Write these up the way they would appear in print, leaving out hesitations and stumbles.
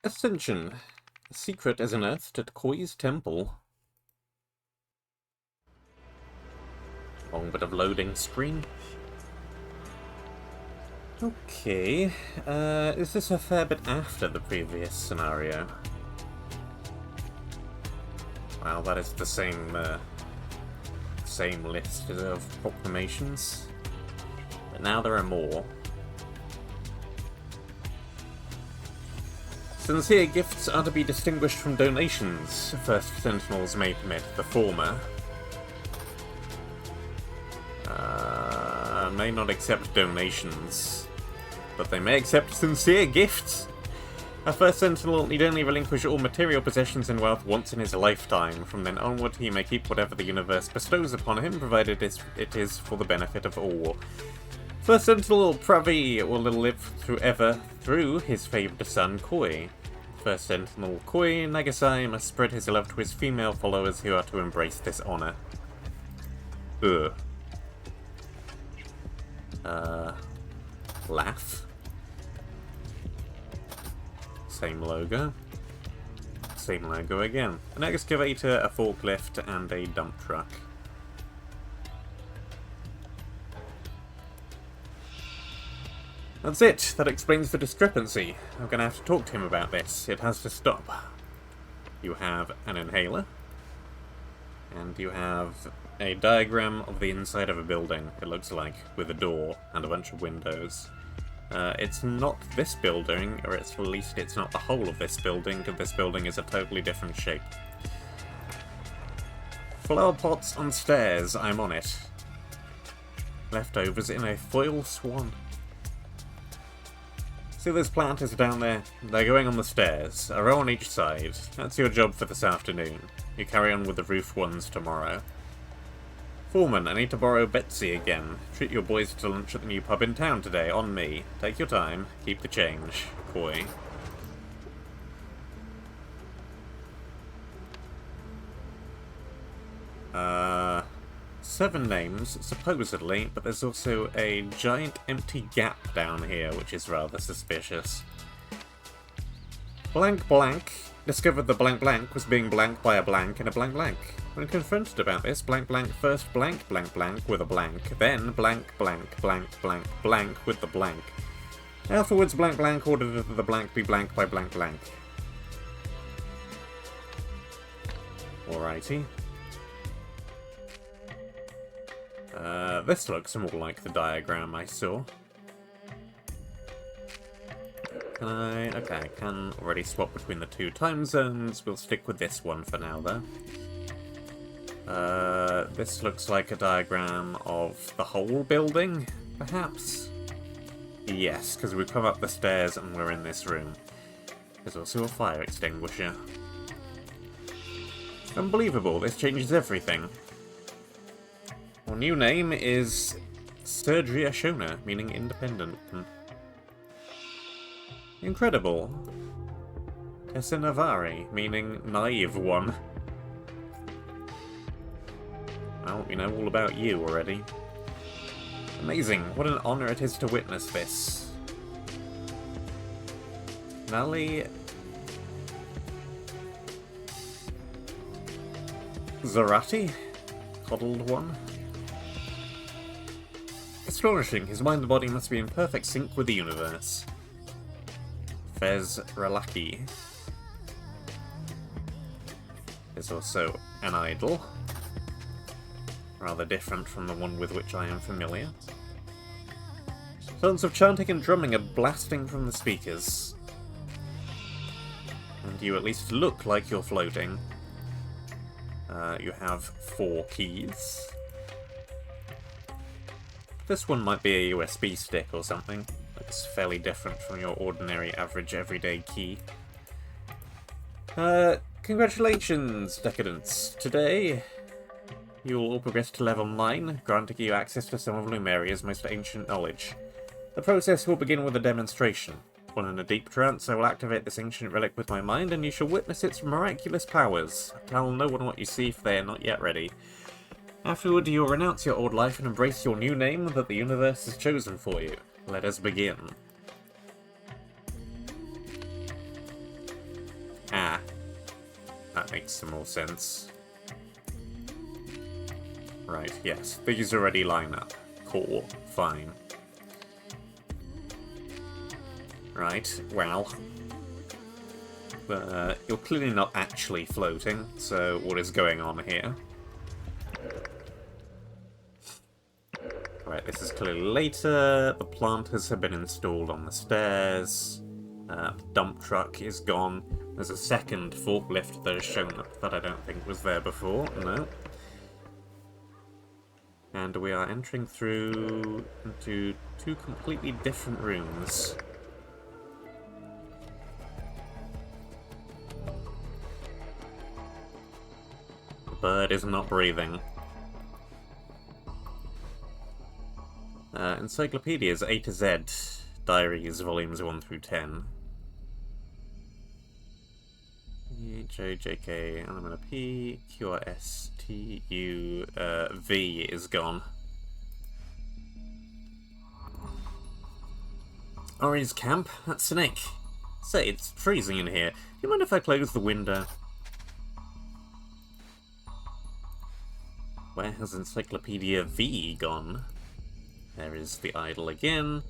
Ascension. A secret is unearthed at Koi's temple. Long bit of loading screen. Okay, is this a fair bit after the previous scenario? Wow, that is the same list of proclamations. But now there are more. Sincere gifts are to be distinguished from donations. First Sentinels may permit the former. May not accept donations, but they may accept sincere gifts. A First Sentinel need only relinquish all material possessions and wealth once in his lifetime. From then onward, he may keep whatever the universe bestows upon him, provided it is for the benefit of all. First Sentinel Pravi will live through his favoured son, Koi. First Sentinel Koi Nagasai must spread his love to his female followers who are to embrace this honour. Ugh. Laugh. Same logo. Same logo again. An excavator, a forklift, and a dump truck. That's it. That explains the discrepancy. I'm gonna have to talk to him about this. It has to stop. You have an inhaler. And you have a diagram of the inside of a building, it looks like, with a door and a bunch of windows. It's not this building, or at least it's not the whole of this building, because this building is a totally different shape. Flower pots on stairs, I'm on it. Leftovers in a foil swan. See those planters down there? They're going on the stairs, a row on each side. That's your job for this afternoon. You carry on with the roof ones tomorrow. Foreman, I need to borrow Betsy again. Treat your boys to lunch at the new pub in town today, on me. Take your time, keep the change. Koi. Seven names, supposedly, but there's also a giant empty gap down here, which is rather suspicious. Blank blank discovered the blank blank was being blanked by a blank and a blank blank. When confronted about this, blank blank first blank blank blank with a blank, then blank blank blank blank blank with the blank. Afterwards, blank blank ordered that the blank be blanked by blank blank. Alrighty. This looks more like the diagram I saw. Can I? Okay, I can already swap between the two time zones. We'll stick with this one for now, though. This looks like a diagram of the whole building, perhaps? Yes, because we've come up the stairs and we're in this room. There's also a fire extinguisher. Unbelievable, this changes everything. Our new name is Sergia Shona, meaning independent. Incredible. Tessa Navari, meaning naive one. Well, we know all about you already. Amazing, what an honour it is to witness this. Nali Zarati? Coddled one? Astonishing, his mind and body must be in perfect sync with the universe. Fez Ralaki. There's also an idol. Rather different from the one with which I am familiar. Sounds of chanting and drumming are blasting from the speakers. And you at least look like you're floating. You have 4 keys. This one might be a USB stick or something. It's fairly different from your ordinary, average, everyday key. Congratulations, Decadents. Today, you will all progress to level 9, granting you access to some of Lumeria's most ancient knowledge. The process will begin with a demonstration. While in a deep trance, I will activate this ancient relic with my mind, and you shall witness its miraculous powers. Tell no one what you see if they are not yet ready. Afterward, you will renounce your old life and embrace your new name that the universe has chosen for you. Let us begin. that makes some more sense. Right, yes. These already line up. Cool. Fine. Right, well. You're clearly not actually floating, so what is going on here? Right, this is clearly later. The planters have been installed on the stairs. The dump truck is gone. There's a second forklift that has shown up that I don't think was there before. No. And we are entering through into two completely different rooms. The bird is not breathing. Encyclopedias A to Z. Diaries, volumes 1 through 10. J, J, K, element of P, Q, R, S, T, U, V is gone. Ori's camp? That's Snake. Say, it's freezing in here. Do you mind if I close the window? Where has Encyclopedia V gone? There is the idol again.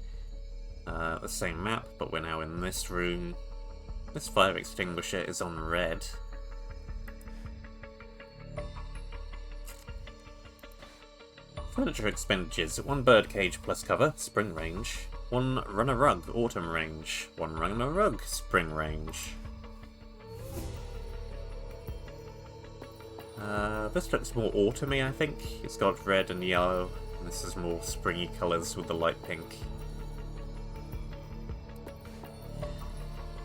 The same map, but we're now in this room. This fire extinguisher is on red. Furniture expenditures. 1 bird cage plus cover, spring range. 1 runner rug, autumn range. 1 runner rug, spring range. This looks more autumny, I think. It's got red and yellow. And this is more springy colours with the light pink.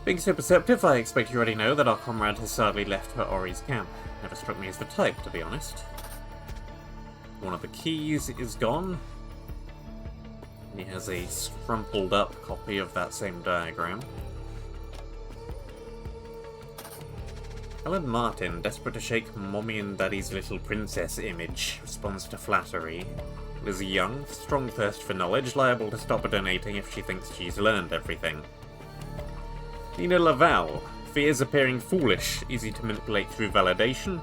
Being so perceptive, I expect you already know that our comrade has sadly left for Ori's camp. Never struck me as the type, to be honest. One of the keys is gone. And he has a scrumpled up copy of that same diagram. Helen Martin, desperate to shake Mommy and Daddy's little princess image, responds to flattery. Lizzie Young, strong thirst for knowledge, liable to stop donating if she thinks she's learned everything. Nina Laval, fears appearing foolish, easy to manipulate through validation.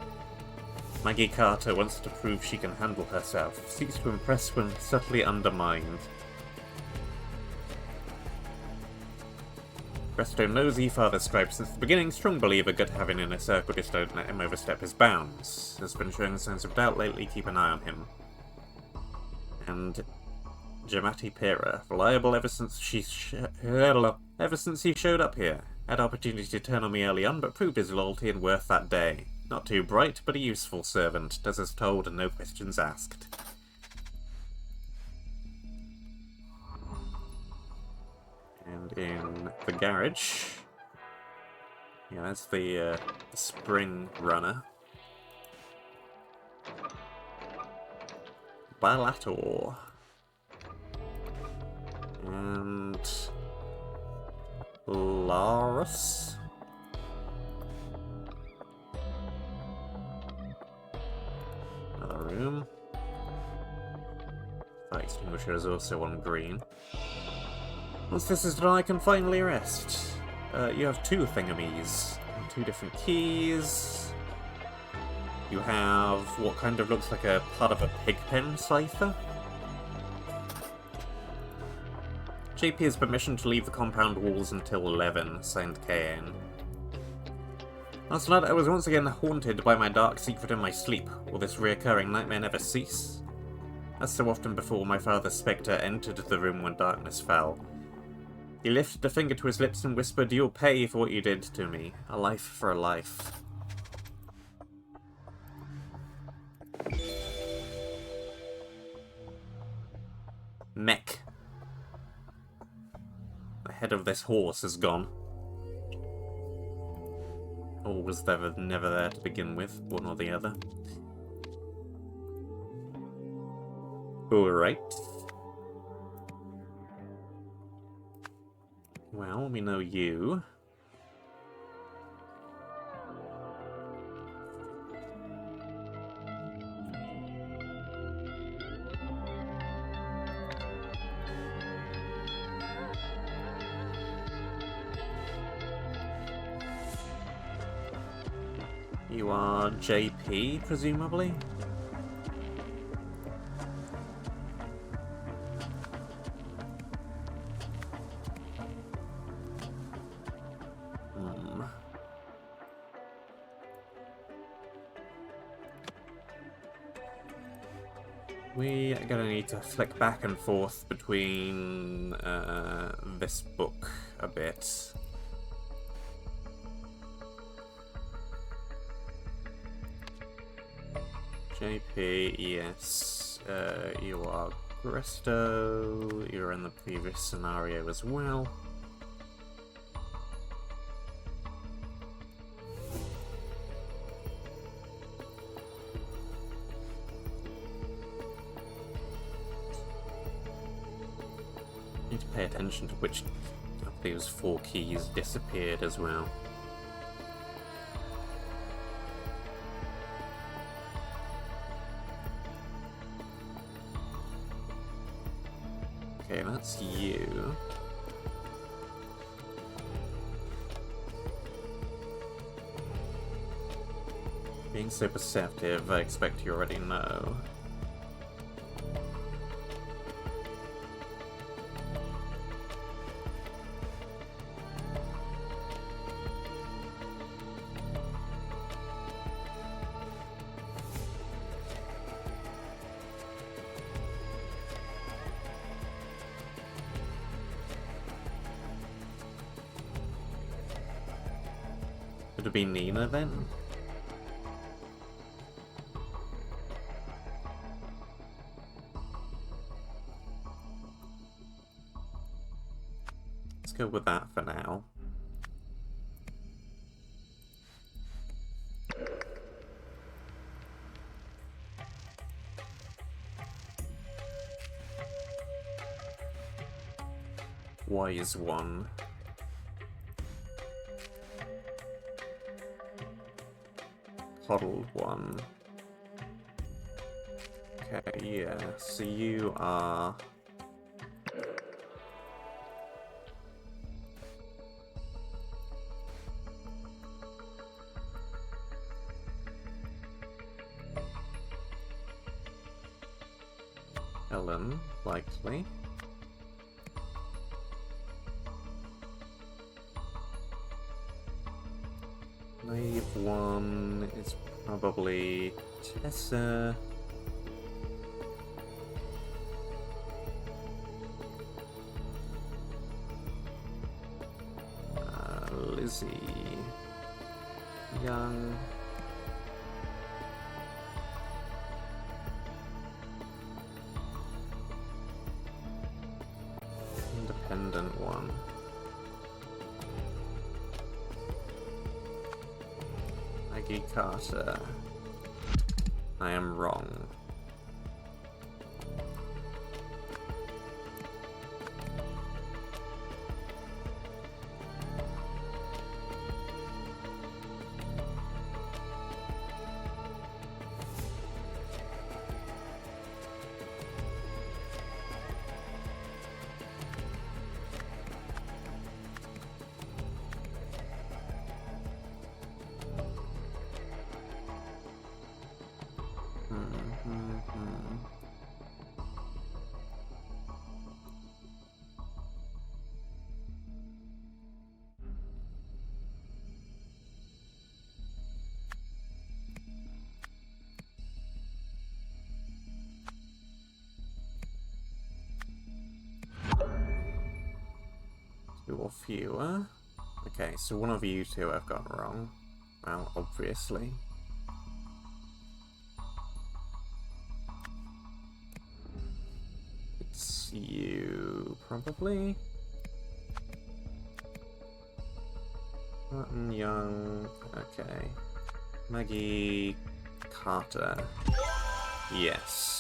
Maggie Carter wants to prove she can handle herself, seeks to impress when subtly undermined. Resto Nosy, Father Stripes since the beginning, strong believer, good to have in a circle, just don't let him overstep his bounds. Has been showing signs of doubt lately, keep an eye on him. And Jamati Pera, reliable ever since he showed up here. Had opportunity to turn on me early on, but proved his loyalty and worth that day. Not too bright, but a useful servant. Does as told and no questions asked. And in the garage, yeah, that's the spring runner. Balator. And Laris. Another room. Fire extinguisher is also on green. Once this is done, I can finally rest. You have 2 thingamies. 2 different keys. You have what kind of looks like a part of a pigpen cipher. JP has permission to leave the compound walls until 11, signed KN. Last night I was once again haunted by my dark secret in my sleep. Will this reoccurring nightmare never cease? As so often before, my father's spectre entered the room when darkness fell. He lifted a finger to his lips and whispered, "You'll pay for what you did to me. A life for a life." Mech. The head of this horse is gone. Or was there never there to begin with, one or the other? Alright. Well, we know you. You are JP, presumably? We are gonna need to flick back and forth between this book a bit. JP, yes. You are Gresto. You're in the previous scenario as well. Need to pay attention to which of those 4 keys disappeared as well. Okay, that's you. Being so perceptive, I expect you already know. Would it be Nina then? Let's go with that for now. Wise one. Coddled one. Okay, yeah, so you are... Ellen, likely. Naive one is probably Tessa. Lizzie. Young. Independent one. Maggie Carter. I am wrong. Two or fewer. Okay, so one of you two I've got wrong. Well, obviously. It's you, probably. Martin Young. Okay. Maggie Carter. Yes.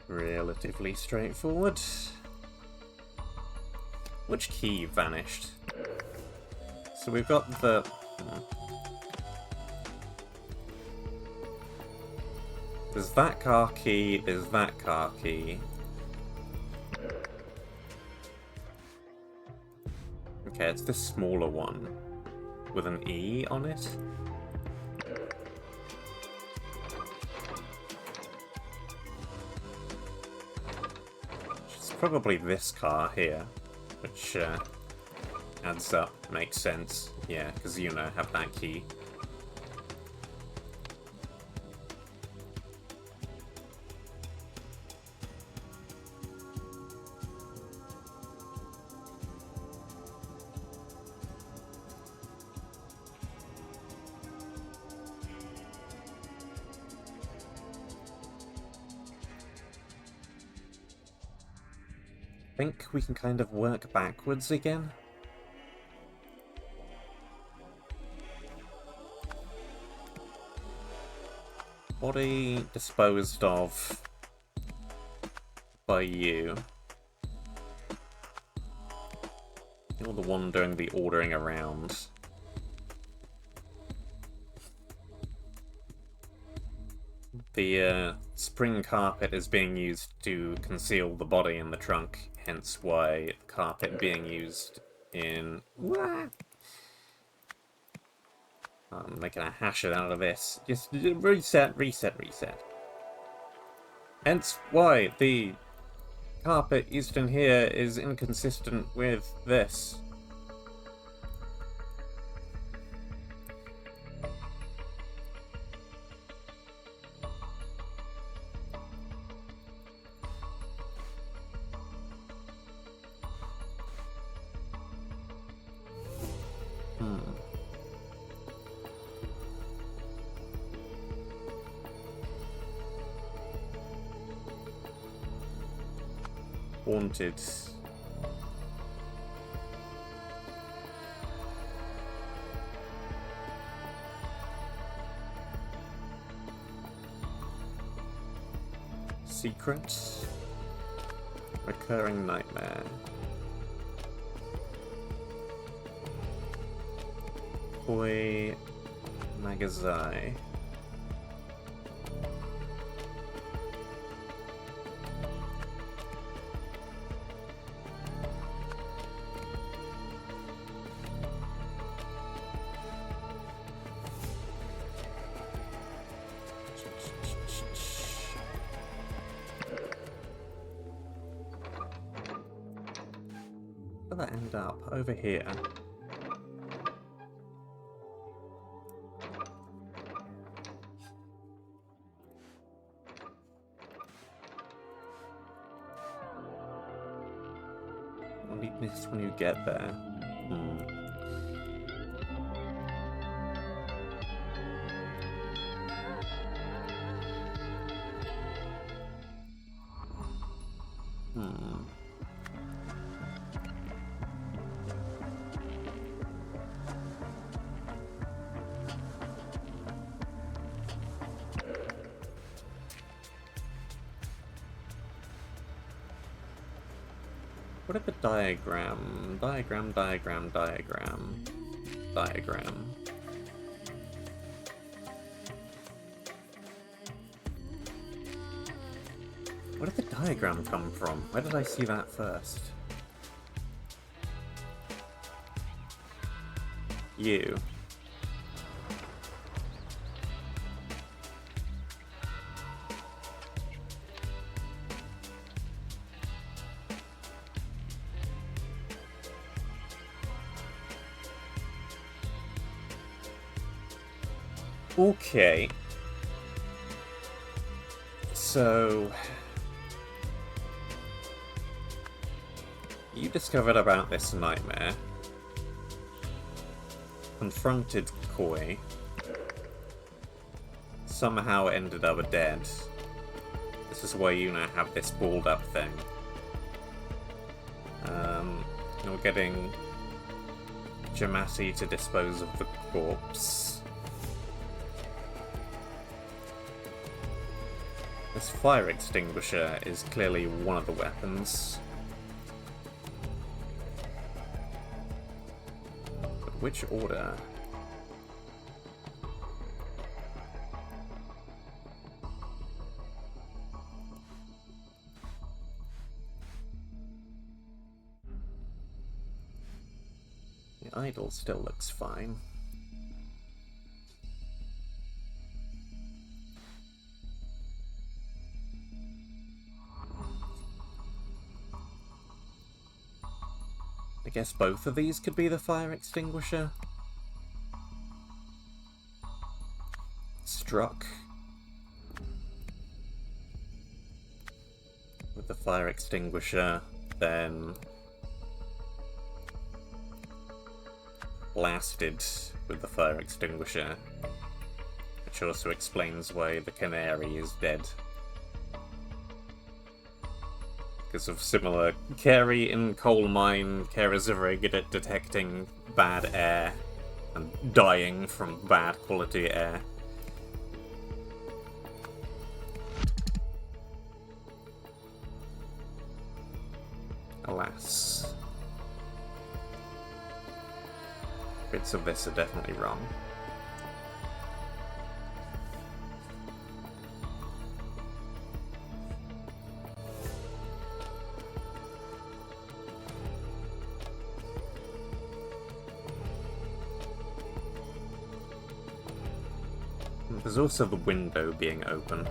Relatively straightforward. Which key vanished? So we've got the... There's that car key, there's that car key. Okay, it's the smaller one. with an E on it. It's probably this car here, which adds up, makes sense. Yeah, because you know, have that key. I think we can kind of work backwards again. Body disposed of by you. You're the one doing the ordering around. The spring carpet is being used to conceal the body in the trunk, hence why the carpet being used in... I'm making a hash out of this. Just reset, reset, reset. Hence why the carpet used in here is inconsistent with this. Haunted. Secret. Recurring nightmare. Koi Magazai. Where did that end up? Over here. I'll need this when you get there. What if the diagram? Diagram. Where did the diagram come from? Where did I see that first? You. Okay. So... you discovered about this nightmare. Confronted Koi. Somehow ended up dead. This is why you now have this balled up thing. You're getting Jamati to dispose of the corpse. This fire extinguisher is clearly one of the weapons. But which order? The idol still looks fine. I guess both of these could be the fire extinguisher. Struck with the fire extinguisher, then blasted with the fire extinguisher, which also explains why the canary is dead. Because of similar... Carey in coal mine, carers are very good at detecting bad air and dying from bad quality air. Alas. Bits of this are definitely wrong. There's also the window being open.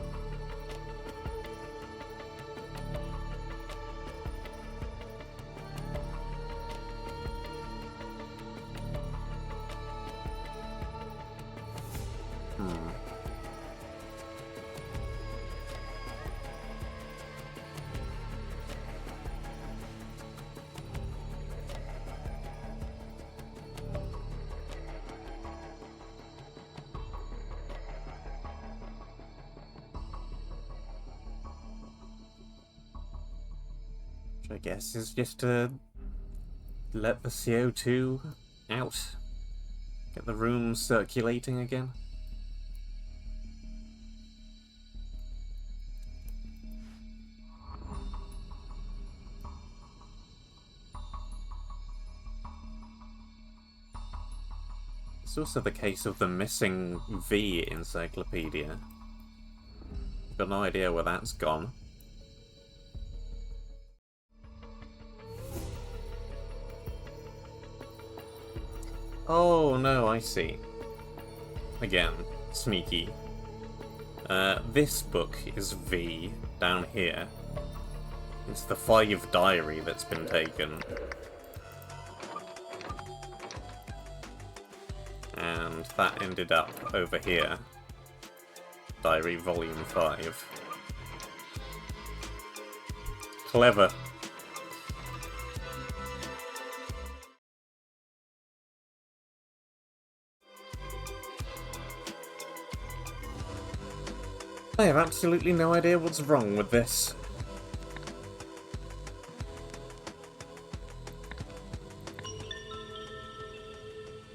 I guess is just to let the CO2 out. Get the room circulating again. It's also the case of the missing V encyclopedia. Got no idea where that's gone. Oh, no, I see. Again, sneaky. This book is V down here. It's the 5 diary that's been taken. And that ended up over here. Diary volume 5. Clever. I have absolutely no idea what's wrong with this.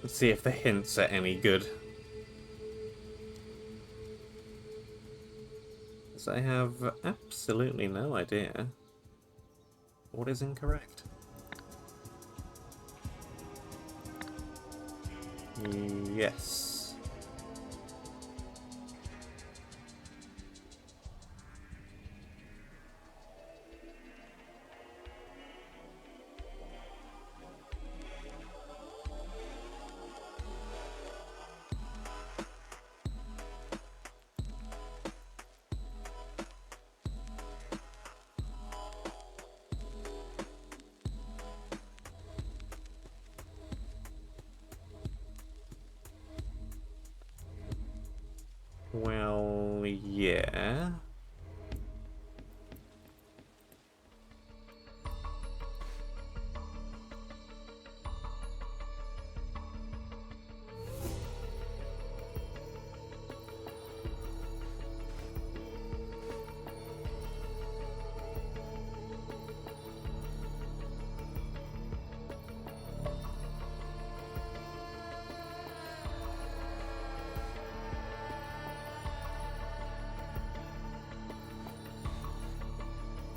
Let's see if the hints are any good. Because I have absolutely no idea what is incorrect. Yes. Well, yeah.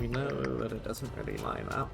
We know that it doesn't really line up.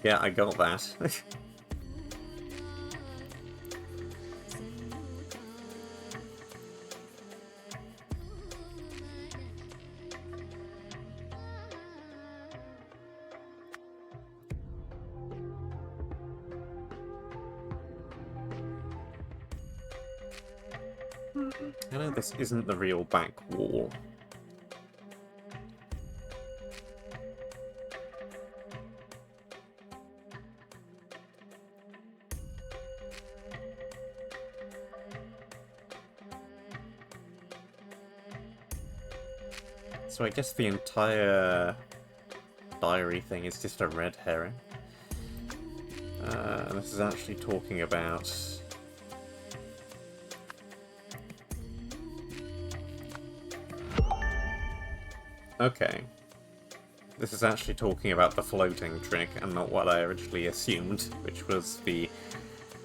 Yeah, I got that. I know this isn't the real back wall. So I guess the entire diary thing is just a red herring. This is actually talking about... Okay. This is actually talking about the floating trick, and not what I originally assumed, which was the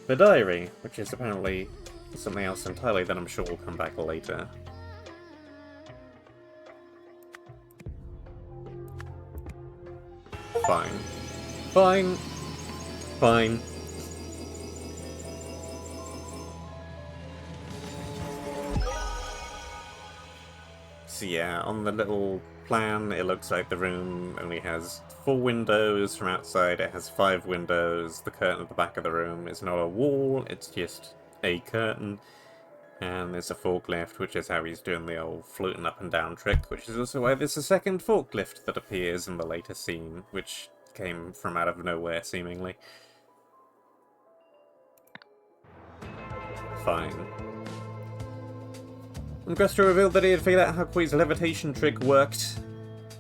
diary, which is apparently something else entirely that I'm sure will come back later. Fine. Fine. Fine. So yeah, on the little plan, it looks like the room only has 4 windows. From outside, it has 5 windows. The curtain at the back of the room is not a wall, it's just a curtain. And there's a forklift, which is how he's doing the old floating up and down trick, which is also why there's a second forklift that appears in the later scene, which came from out of nowhere, seemingly. Fine. And Gresto revealed that he had figured out how Koi's levitation trick worked,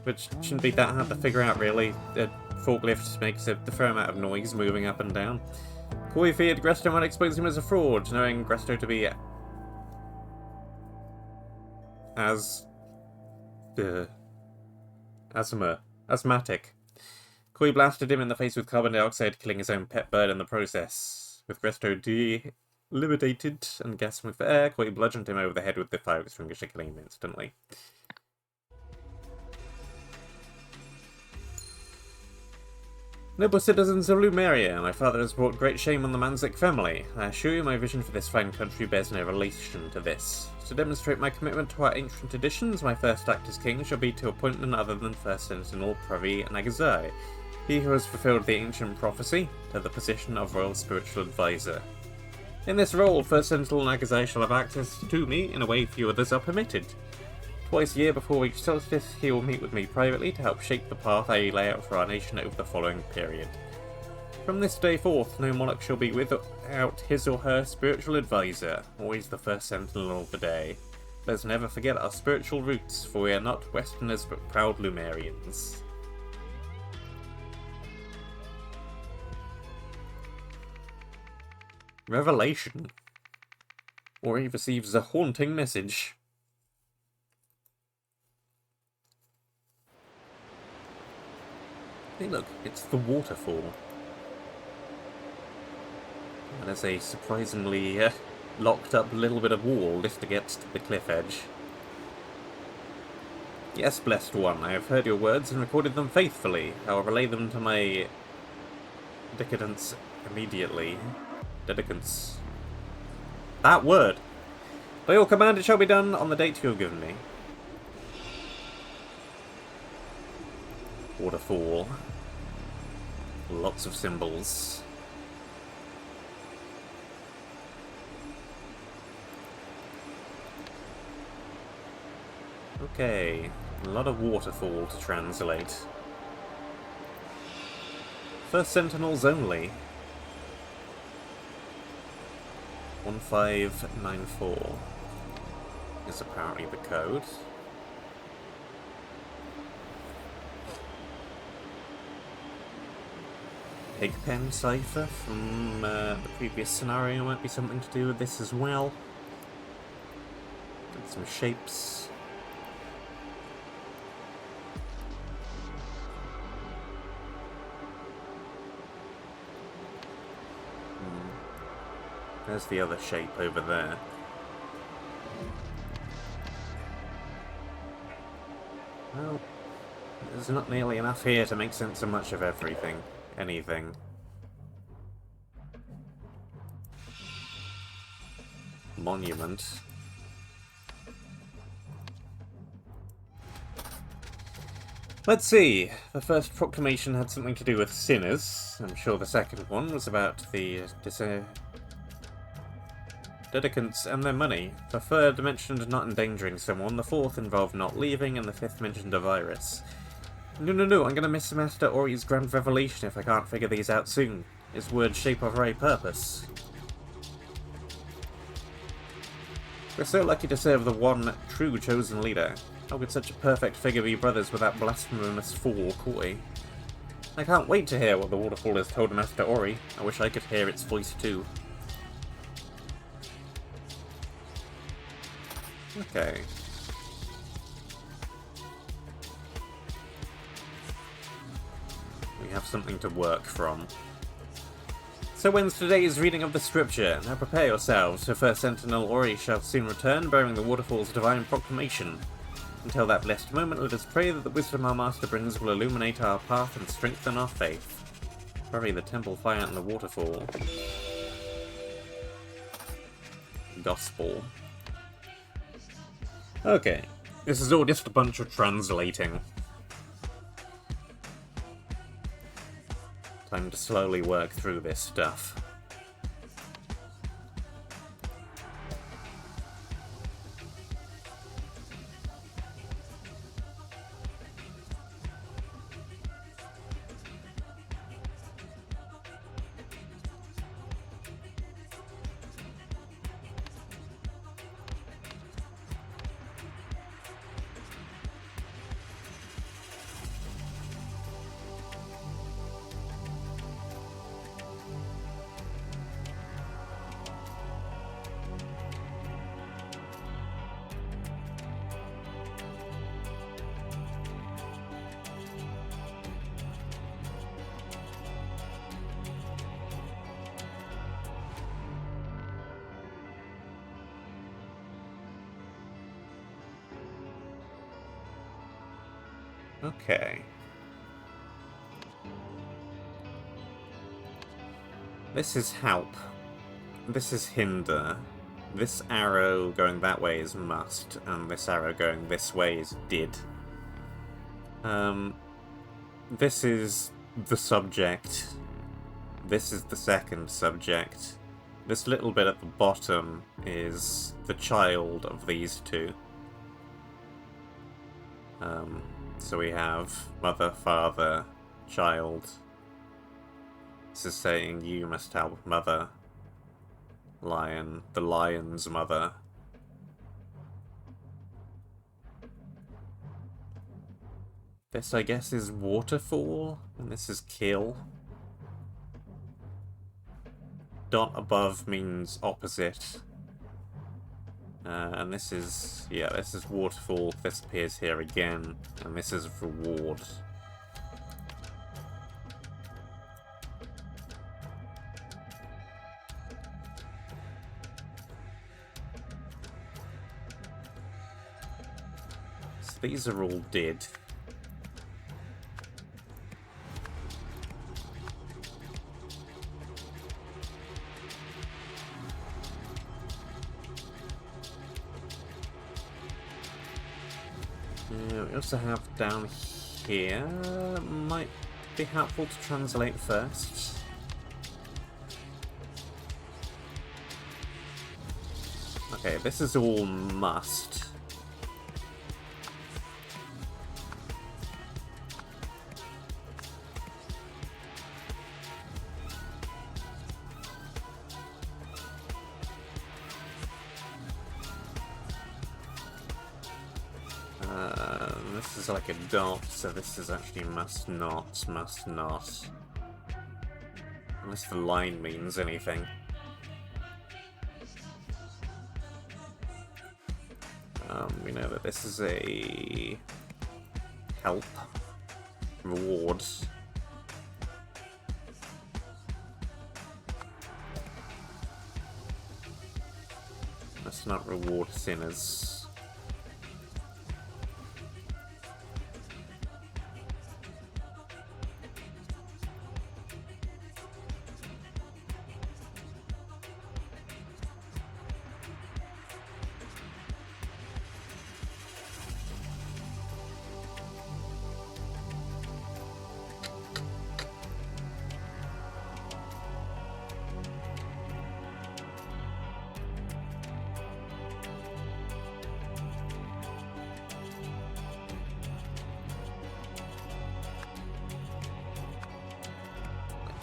which shouldn't be that hard to figure out, really. A forklift makes a fair amount of noise moving up and down. Koi feared Gresto might expose him as a fraud, knowing Gresto to be asthmatic. Koi blasted him in the face with carbon dioxide, killing his own pet bird in the process. With Gresto deliberated and gasping for air, Koi bludgeoned him over the head with the fire extinguisher, killing him instantly. Noble citizens of Lemurian, my father has brought great shame on the Manzik family. I assure you my vision for this fine country bears no relation to this. To demonstrate my commitment to our ancient traditions, my first act as king shall be to appoint none other than First Sentinel Pravi Nagazai, he who has fulfilled the ancient prophecy, to the position of Royal Spiritual Advisor. In this role, First Sentinel Nagazai shall have access to me in a way few others are permitted. Twice a year before each solstice, he will meet with me privately to help shape the path I lay out for our nation over the following period. From this day forth, no monarch shall be without his or her spiritual advisor, always the first sentinel of the day. Let's never forget our spiritual roots, for we are not Westerners but proud Lemurians. Revelation. Or he receives a haunting message. Hey look, it's the Waterfall. And there's a surprisingly locked up little bit of wall just to get to the cliff edge. Yes, blessed one, I have heard your words and recorded them faithfully. I will relay them to my decadence immediately. Dedicants. That word! By your command it shall be done on the date you have given me. Waterfall. Lots of symbols. Okay, a lot of waterfall to translate. First Sentinels only. 1594 is apparently the code. Pigpen cipher from the previous scenario might be something to do with this as well. And some shapes. There's the other shape over there. Well, there's not nearly enough here to make sense of much of everything. anything. Monument. Let's see. The first proclamation had something to do with sinners. I'm sure the second one was about the dedicants and their money. The third mentioned not endangering someone, the fourth involved not leaving, and the fifth mentioned a virus. No, I'm gonna miss Master Ori's grand revelation if I can't figure these out soon. His words shape our very purpose. We're so lucky to serve the one true chosen leader. How could such a perfect figure be brothers with that blasphemous fool, Koi? I can't wait to hear what the Waterfall has told Master Ori. I wish I could hear its voice too. Okay. We have something to work from. So when's today's reading of the scripture? Now prepare yourselves, for First Sentinel Ori shall soon return, bearing the Waterfall's divine proclamation. Until that blessed moment, let us pray that the wisdom our Master brings will illuminate our path and strengthen our faith. Bury the temple fire and the Waterfall. Gospel. Okay, this is all just a bunch of translating. Time to slowly work through this stuff. Okay. This is help. This is hinder. This arrow going that way is must, and this arrow going this way is did. This is the subject. This is the second subject. This little bit at the bottom is the child of these two. So we have mother, father, child. This is saying you must help mother. Lion, the lion's mother. This, I guess, is waterfall, and this is kill. Dot above means opposite. And this is, yeah, this is waterfall, this appears here again, and this is reward. So these are all did. We also have down here, might be helpful to translate first. Okay, this is all must. This is like a dot, so this is actually must not, must not. Unless the line means anything. We know that this is a help, reward. Must not reward sinners.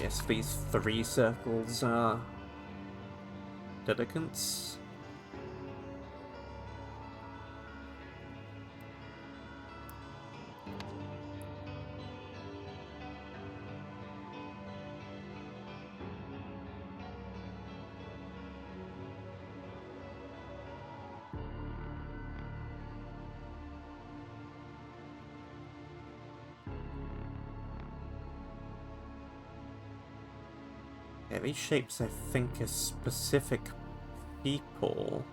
Guess these 3 circles are dedicants. Yeah, these shapes I think are specific people.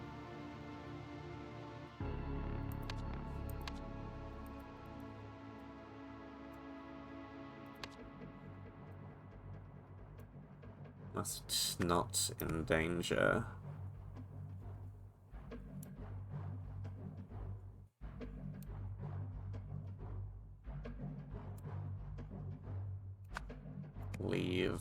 Must not endanger. Leave.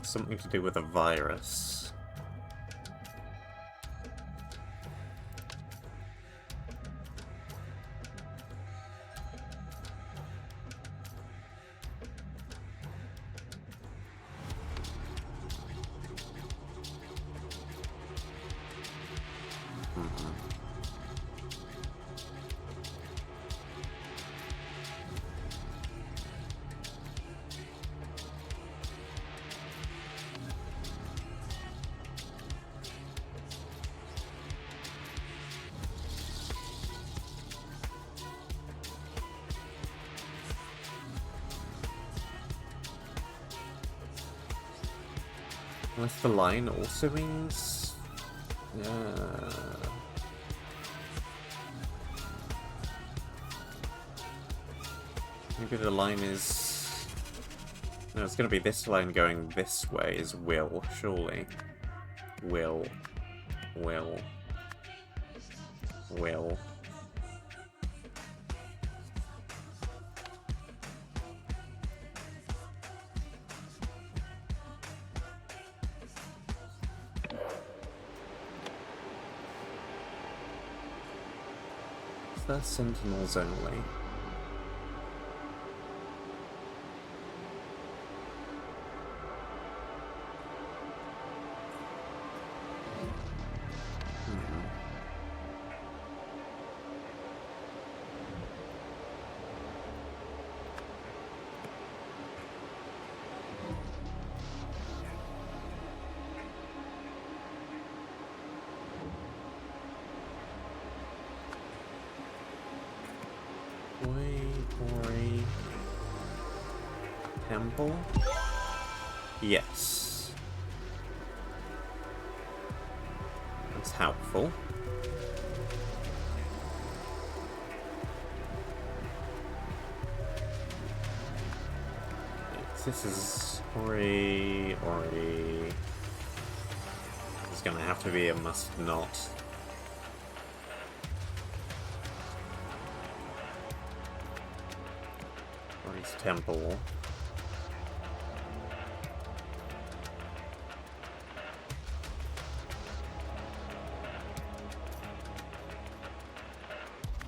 Something to do with a virus. Unless the line also means... maybe the line is... No, it's going to be this line going this way is will, surely. Will. Will. Will. The sentinels only. Temple? Yes. That's helpful. This is Ori. It's gonna have to be a must not. Ori's temple.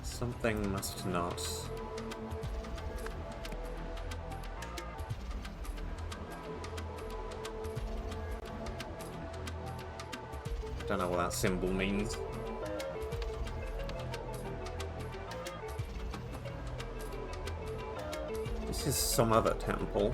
Something must not. Don't know what that symbol means. This is some other temple.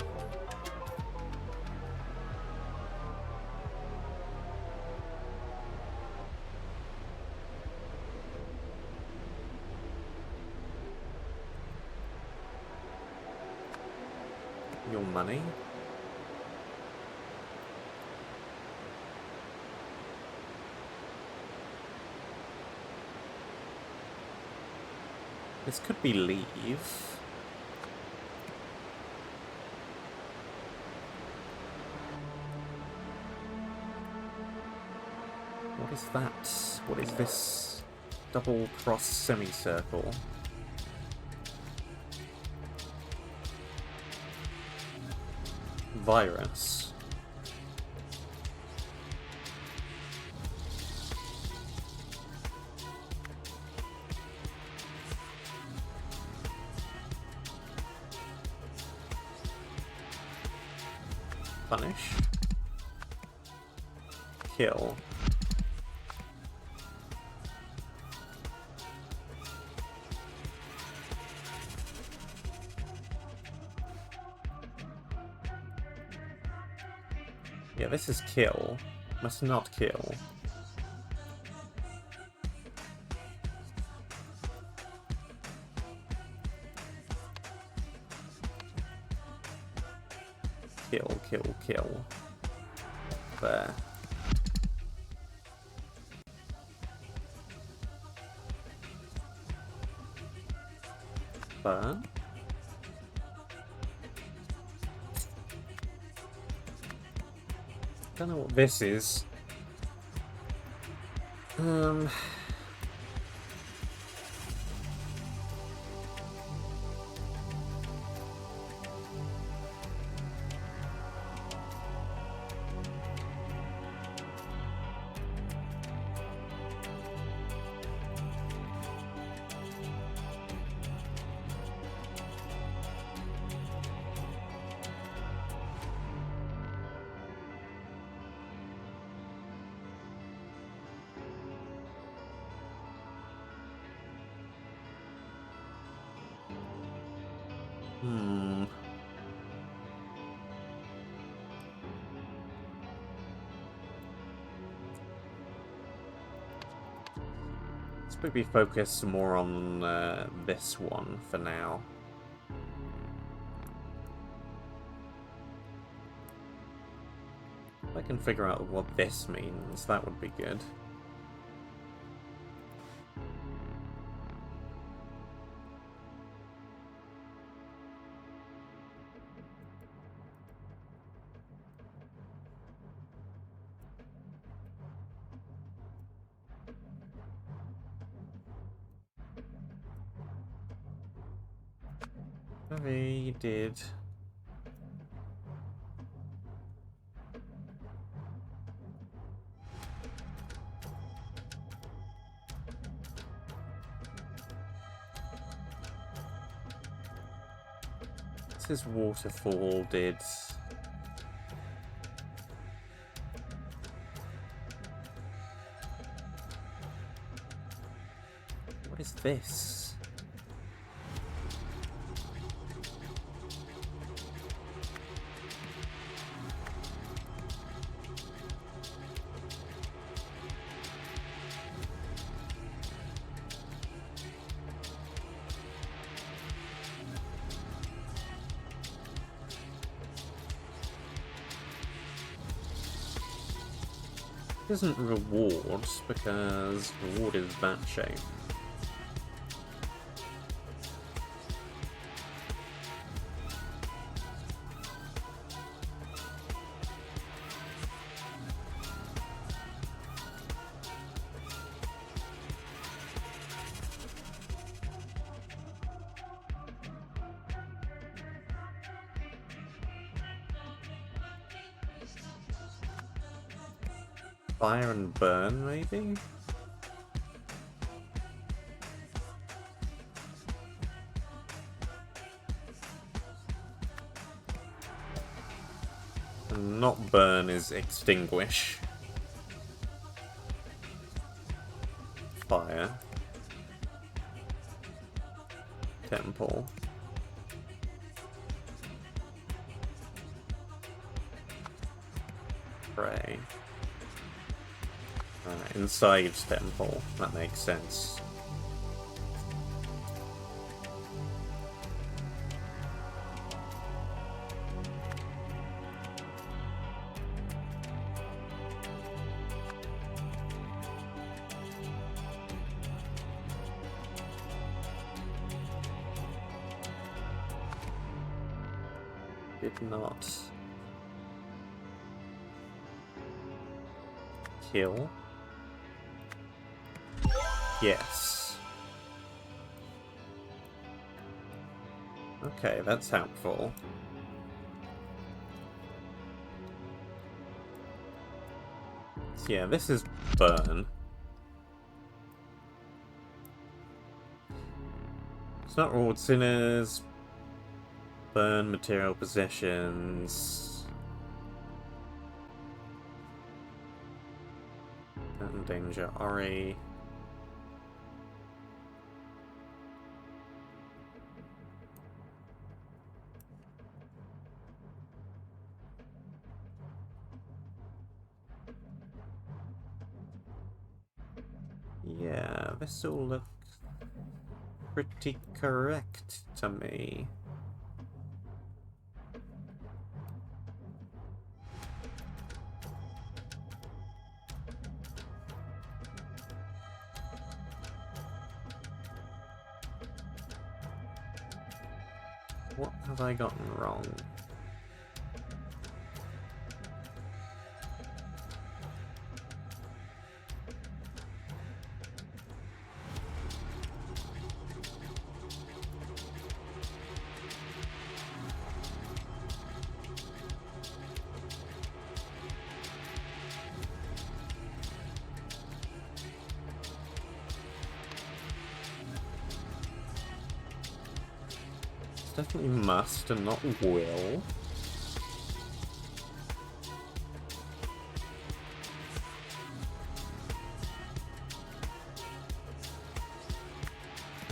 Your money? This could be leave. What is that? What is this double cross semicircle? Virus. Punish. Kill. Yeah, this is kill. Must not kill. Kill, kill, kill. There. Burn. Don't know what this is. Let's maybe focus more on this one for now. If I can figure out what this means, that would be good. They did. This is Waterfall did. What is this? It isn't rewards, because reward is that shape. Fire and burn, maybe? And not burn is extinguish. Fire. Temple. Pray. Inside temple, that makes sense. Did not kill. Yes. Okay, that's helpful. So yeah, this is burn. It's not reward sinners. Burn material possessions. Don't endanger Ori. Yeah, this all looks pretty correct to me. What have I gotten wrong? Definitely must and not will.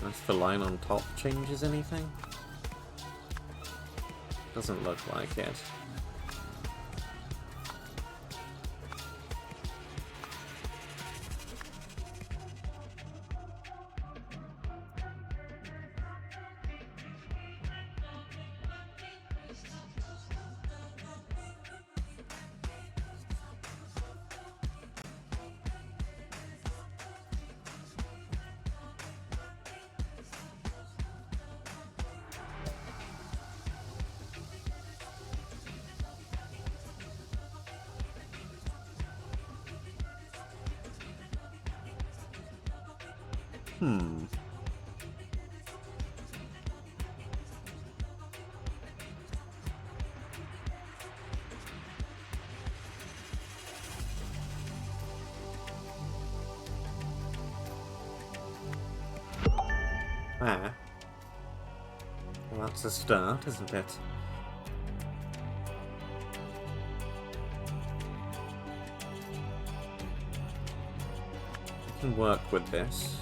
Unless the line on top changes anything. Doesn't look like it. Ah. Well, that's a start, isn't it? I can work with this.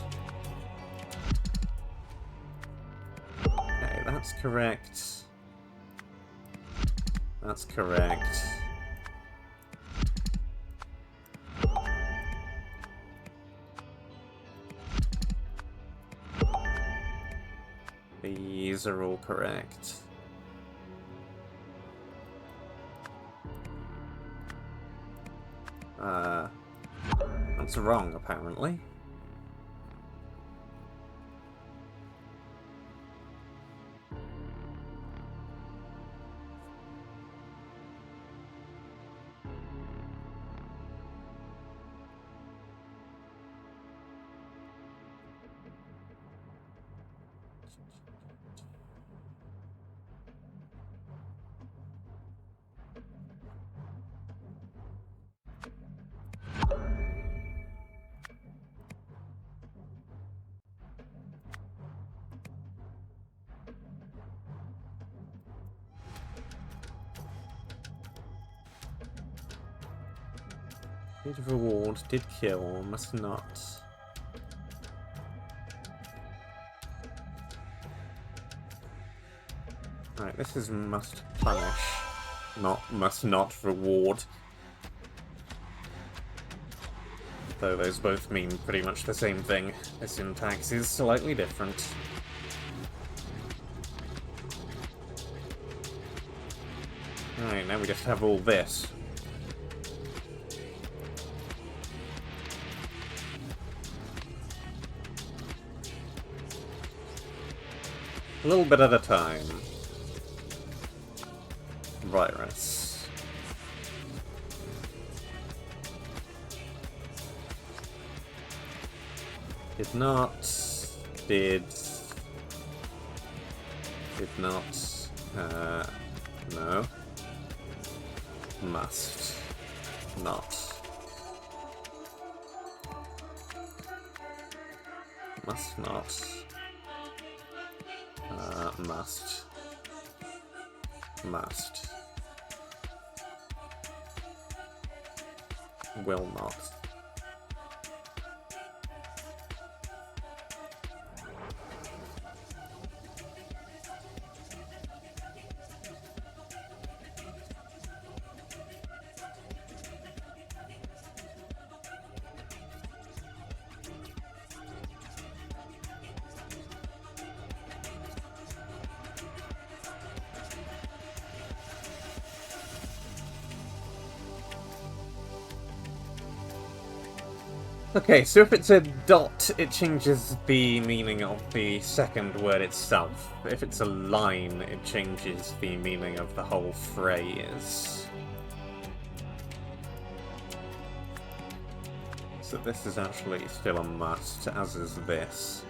Okay, that's correct. That's correct. These are all correct. That's wrong, apparently. Did reward, did kill, must not. Right, this is must punish, not must not reward. Though those both mean pretty much the same thing. The syntax is slightly different. Alright, now we just have all this. A little bit at a time. Virus. Did not. Did not. No. Must. Not. Must not. Must. Must. Will not. Okay, so if it's a dot, it changes the meaning of the second word itself. If it's a line, it changes the meaning of the whole phrase. So this is actually still a must, as is this.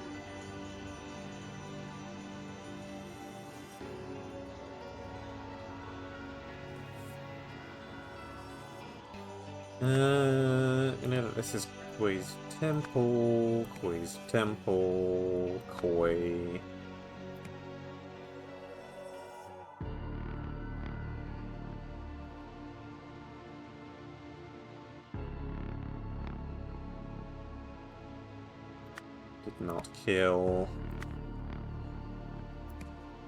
You know that this is Koi's temple, Koi. Did not kill.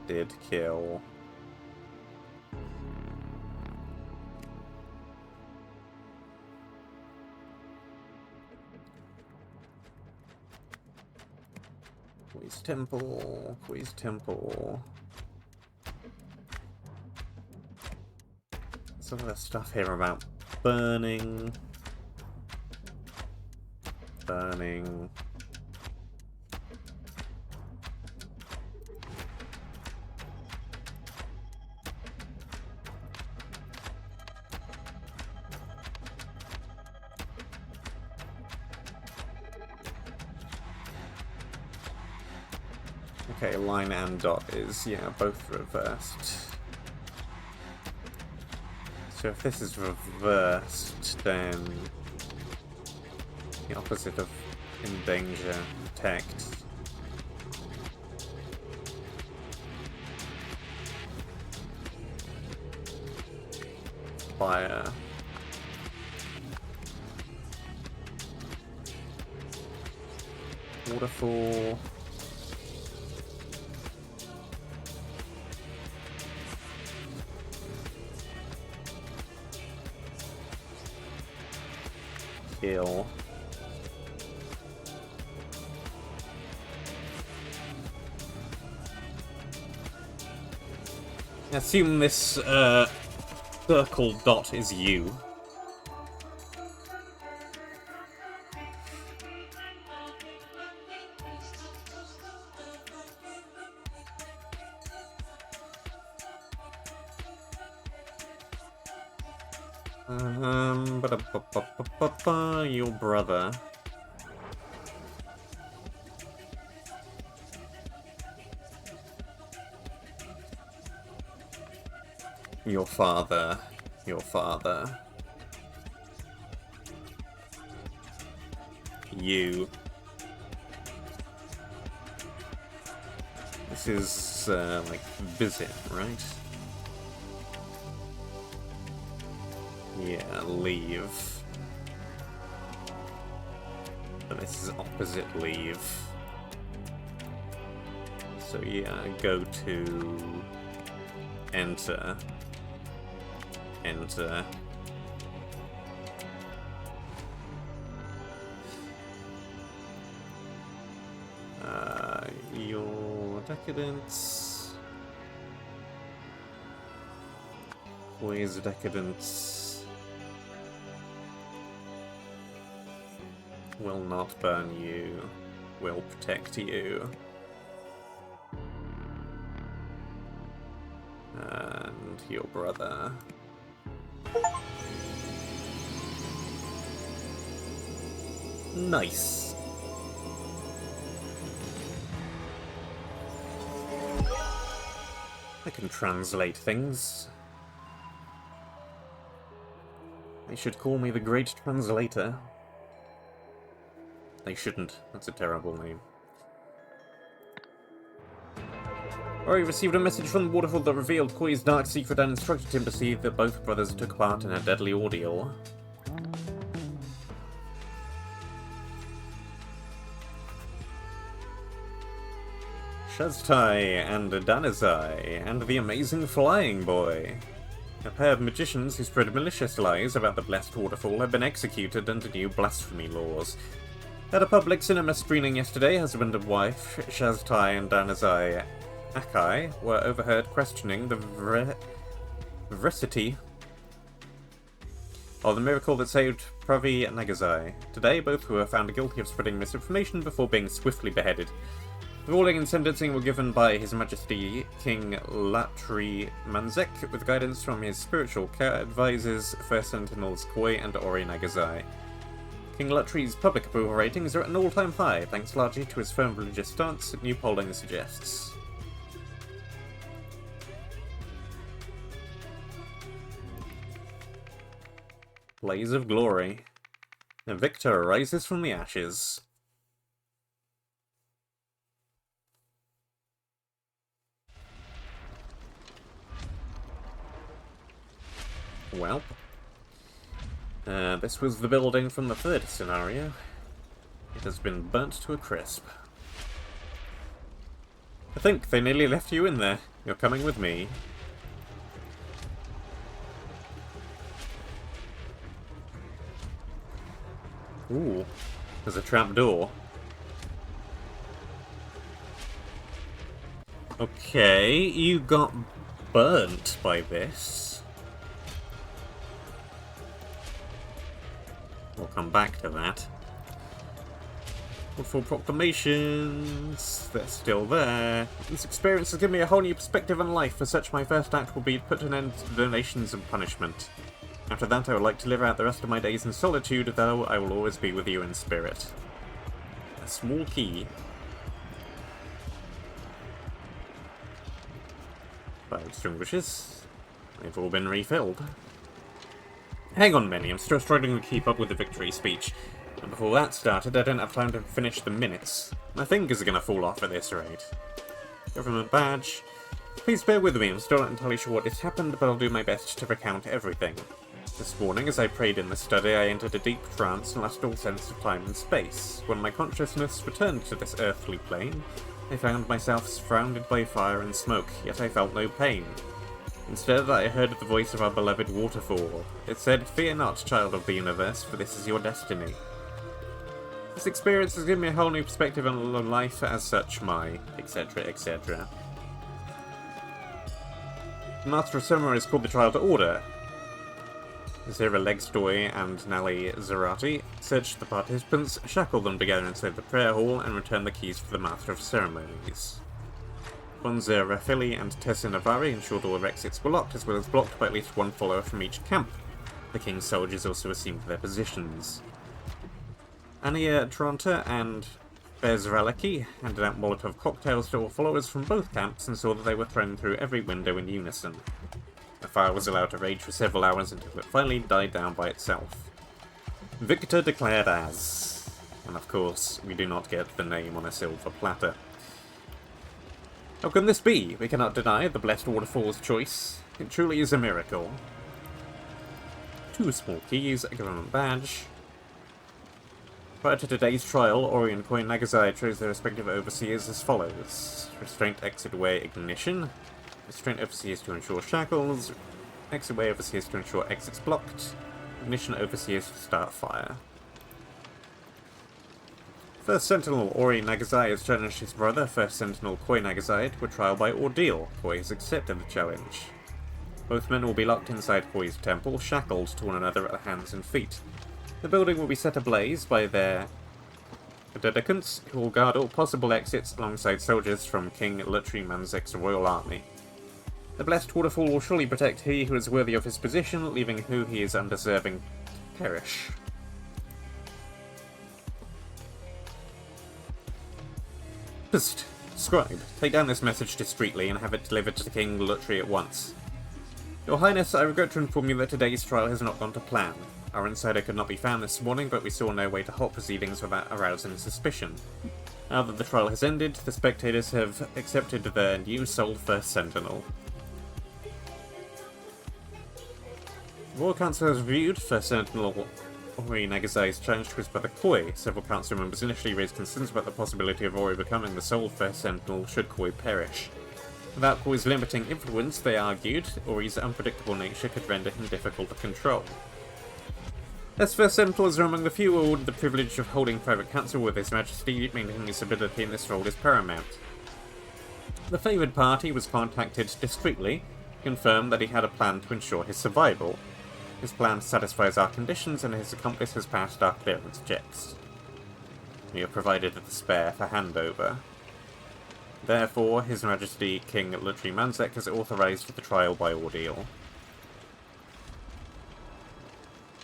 Did kill. Koi's temple. Some of the stuff here about burning. Okay, line and dot is, yeah, both reversed. So if this is reversed, then the opposite of endanger, protect. Fire. Waterfall. Kill. I assume this circle dot is you. Your brother. Your father. Your father. You. This is, like, visit, right? Yeah, leave. But this is opposite leave. So yeah, go to... enter. Enter. Your decadence. Where's decadence? Will not burn you. Will protect you. And your brother. Nice. I can translate things. They should call me the Great Translator. They shouldn't. That's a terrible name. Ori received a message from the Waterfall that revealed Koi's dark secret and instructed him to see that both brothers took part in a deadly ordeal. Shaztai and Danazai and the amazing flying boy. A pair of magicians who spread malicious lies about the blessed waterfall have been executed under new blasphemy laws. At a public cinema screening yesterday, husband and wife, Shaztai and Danazai Akai, were overheard questioning the veracity of the miracle that saved Pravi Nagazai. Today, both were found guilty of spreading misinformation before being swiftly beheaded. The ruling and sentencing were given by His Majesty King Latri Manzek, with guidance from his spiritual advisors, First Sentinels Koi and Ori Nagazai. King Latri's public approval ratings are at an all-time high, thanks largely to his firm religious stance, new polling suggests. Blaze of Glory. A victor rises from the ashes. Well, this was the building from the third scenario. It has been burnt to a crisp. I think they nearly left you in there. You're coming with me. Ooh, there's a trapdoor. Okay, you got burnt by this. We'll come back to that. Waterfall proclamations, they're still there. This experience has given me a whole new perspective on life. As such, my first act will be to put an end to donations and punishment. After that, I would like to live out the rest of my days in solitude, though I will always be with you in spirit. A small key. 5 extinguishers. They've all been refilled. Hang on, Minnie, I'm still struggling to keep up with the victory speech. And before that started, I don't have time to finish the minutes. My fingers are gonna fall off at this rate. Government badge. Please bear with me, I'm still not entirely sure what has happened, but I'll do my best to recount everything. This morning, as I prayed in the study, I entered a deep trance and lost all sense of time and space. When my consciousness returned to this earthly plane, I found myself surrounded by fire and smoke, yet I felt no pain. Instead, I heard the voice of our beloved Waterfall. It said, "Fear not, child of the universe, for this is your destiny." This experience has given me a whole new perspective on life, as such my etc, etc. The Master of Ceremony is called the Trial to Order. Zira Legstoy and Nali Zarati search the participants, shackle them together inside the prayer hall, and return the keys to the Master of Ceremonies. Bonzer Rafili and Tessin Navari ensured all their exits were locked, as well as blocked by at least one follower from each camp. The King's soldiers also assumed their positions. Ania Tronta and Bezraleki handed out Molotov cocktails to all followers from both camps and saw that they were thrown through every window in unison. The fire was allowed to rage for several hours until it finally died down by itself. Victor declared as... And of course, we do not get the name on a silver platter. How can this be? We cannot deny the blessed Waterfall's choice. It truly is a miracle. 2 small keys, a government badge. Prior to today's trial, Ori and Koi Nagazai chose their respective overseers as follows. Restraint exit way ignition. Restraint overseers to ensure shackles. Exit way overseers to ensure exits blocked. Ignition overseers to start fire. First Sentinel Ori Nagazai has challenged his brother, First Sentinel Koi Nagazai, to a trial by ordeal. Koi has accepted the challenge. Both men will be locked inside Koi's temple, shackled to one another at the hands and feet. The building will be set ablaze by their dedicants, who will guard all possible exits alongside soldiers from King Lutri Manzek's royal army. The blessed Waterfall will surely protect he who is worthy of his position, leaving who he is undeserving to perish. Just, scribe, take down this message discreetly and have it delivered to King Lutri at once. Your Highness, I regret to inform you that today's trial has not gone to plan. Our insider could not be found this morning, but we saw no way to halt proceedings without arousing suspicion. Now that the trial has ended, the spectators have accepted their new sole First Sentinel. The Royal Council has reviewed First Sentinel Ori Nagazai's challenge to his brother Koi. Several council members initially raised concerns about the possibility of Ori becoming the sole First Sentinel should Koi perish. Without Koi's limiting influence, they argued, Ori's unpredictable nature could render him difficult to control. As First Sentinels are among the few who awarded the privilege of holding private council with His Majesty, maintaining his ability in this role is paramount. The favoured party was contacted discreetly, to confirm that he had a plan to ensure his survival. His plan satisfies our conditions, and his accomplice has passed our clearance checks. We are provided with the spare for handover. Therefore, His Majesty King Lutri Manzek has authorized the trial by ordeal.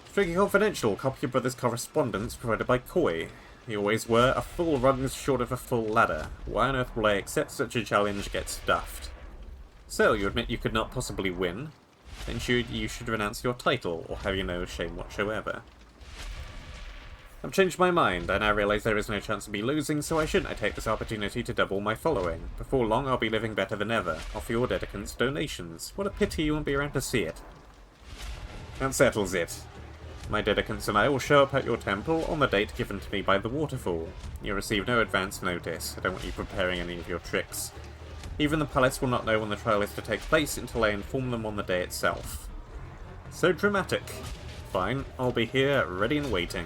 Strictly confidential, copy your brother's correspondence provided by Koi. You always were a full rungs short of a full ladder. Why on earth will I accept such a challenge get stuffed? So, you admit you could not possibly win? Then you should renounce your title, or have you no shame whatsoever. I've changed my mind. I now realise there is no chance of me losing, so why shouldn't I take this opportunity to double my following? Before long, I'll be living better than ever. Offer your dedicants donations. What a pity you won't be around to see it. That settles it. My dedicants and I will show up at your temple on the date given to me by the Waterfall. You'll receive no advance notice. I don't want you preparing any of your tricks. Even the palace will not know when the trial is to take place until I inform them on the day itself. So dramatic. Fine, I'll be here, ready and waiting.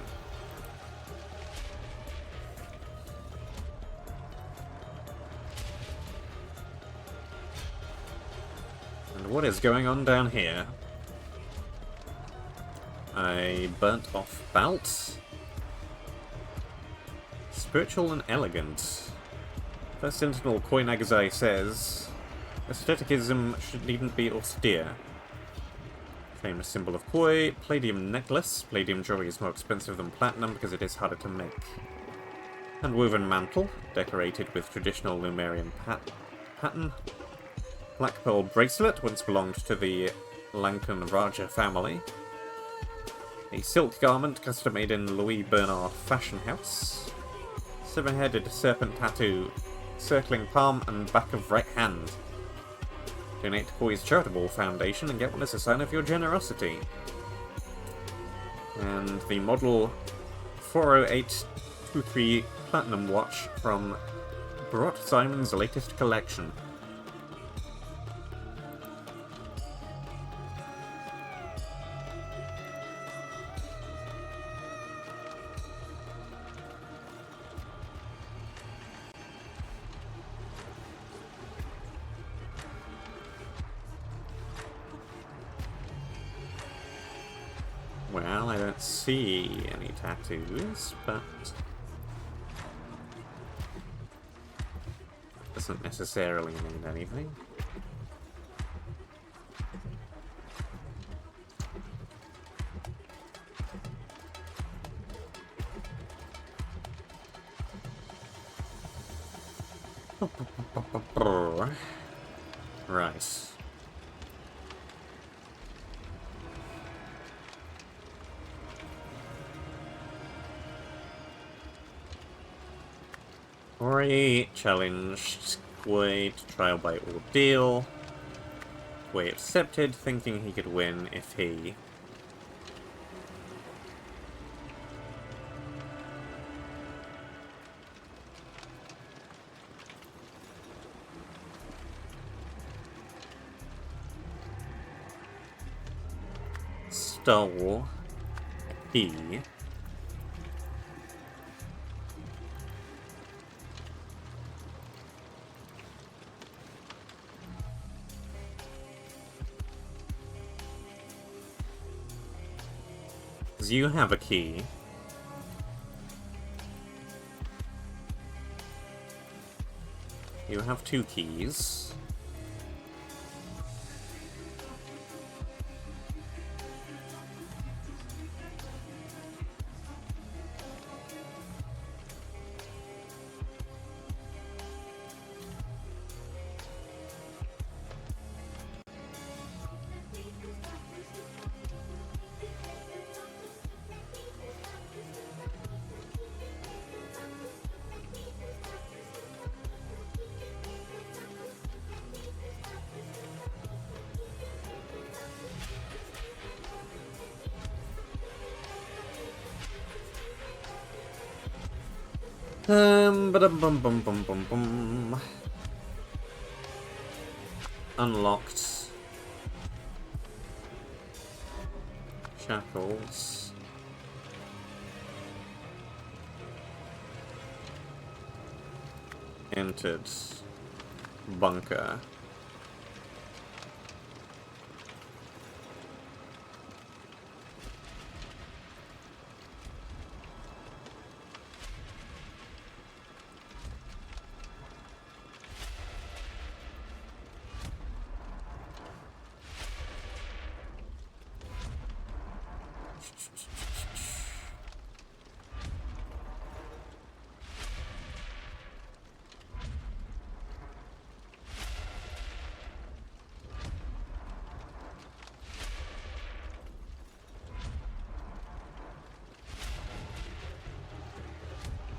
And what is going on down here? A burnt off belt. Spiritual and elegant. First Sentinel Koi Nagazai says, aestheticism needn't be austere. Famous symbol of Koi, palladium necklace. Palladium jewelry is more expensive than platinum because it is harder to make. Handwoven mantle, decorated with traditional Lemurian pattern. Black pearl bracelet, once belonged to the Lankan Raja family. A silk garment custom made in Louis Bernard fashion house. Seven-headed serpent tattoo circling palm and back of right hand. Donate to Koi's charitable foundation and get one as a sign of your generosity. And the model 40823 Platinum watch from Brot Simon's latest collection. Well, I don't see any tattoos, but doesn't necessarily mean anything. Right. Ori challenged Koi to trial by ordeal. Koi accepted, thinking he could win if he... stole a key. You have a key. You have two keys. Ba-dum-bum-bum-bum-bum-bum. Unlocked. Shackles. Entered. Bunker.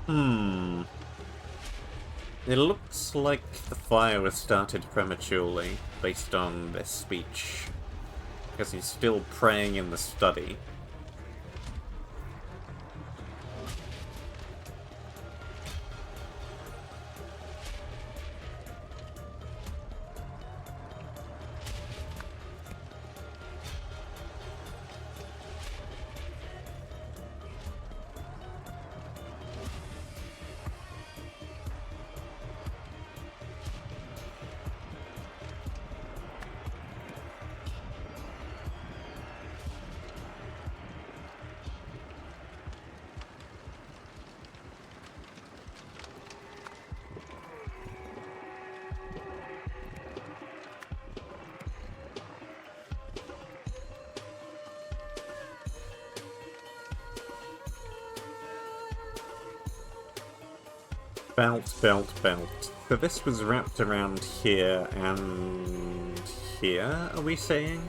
Hmm. It looks like the fire was started prematurely, based on this speech. Because he's still praying in the study. Belt, belt, belt. So this was wrapped around here and here, are we saying?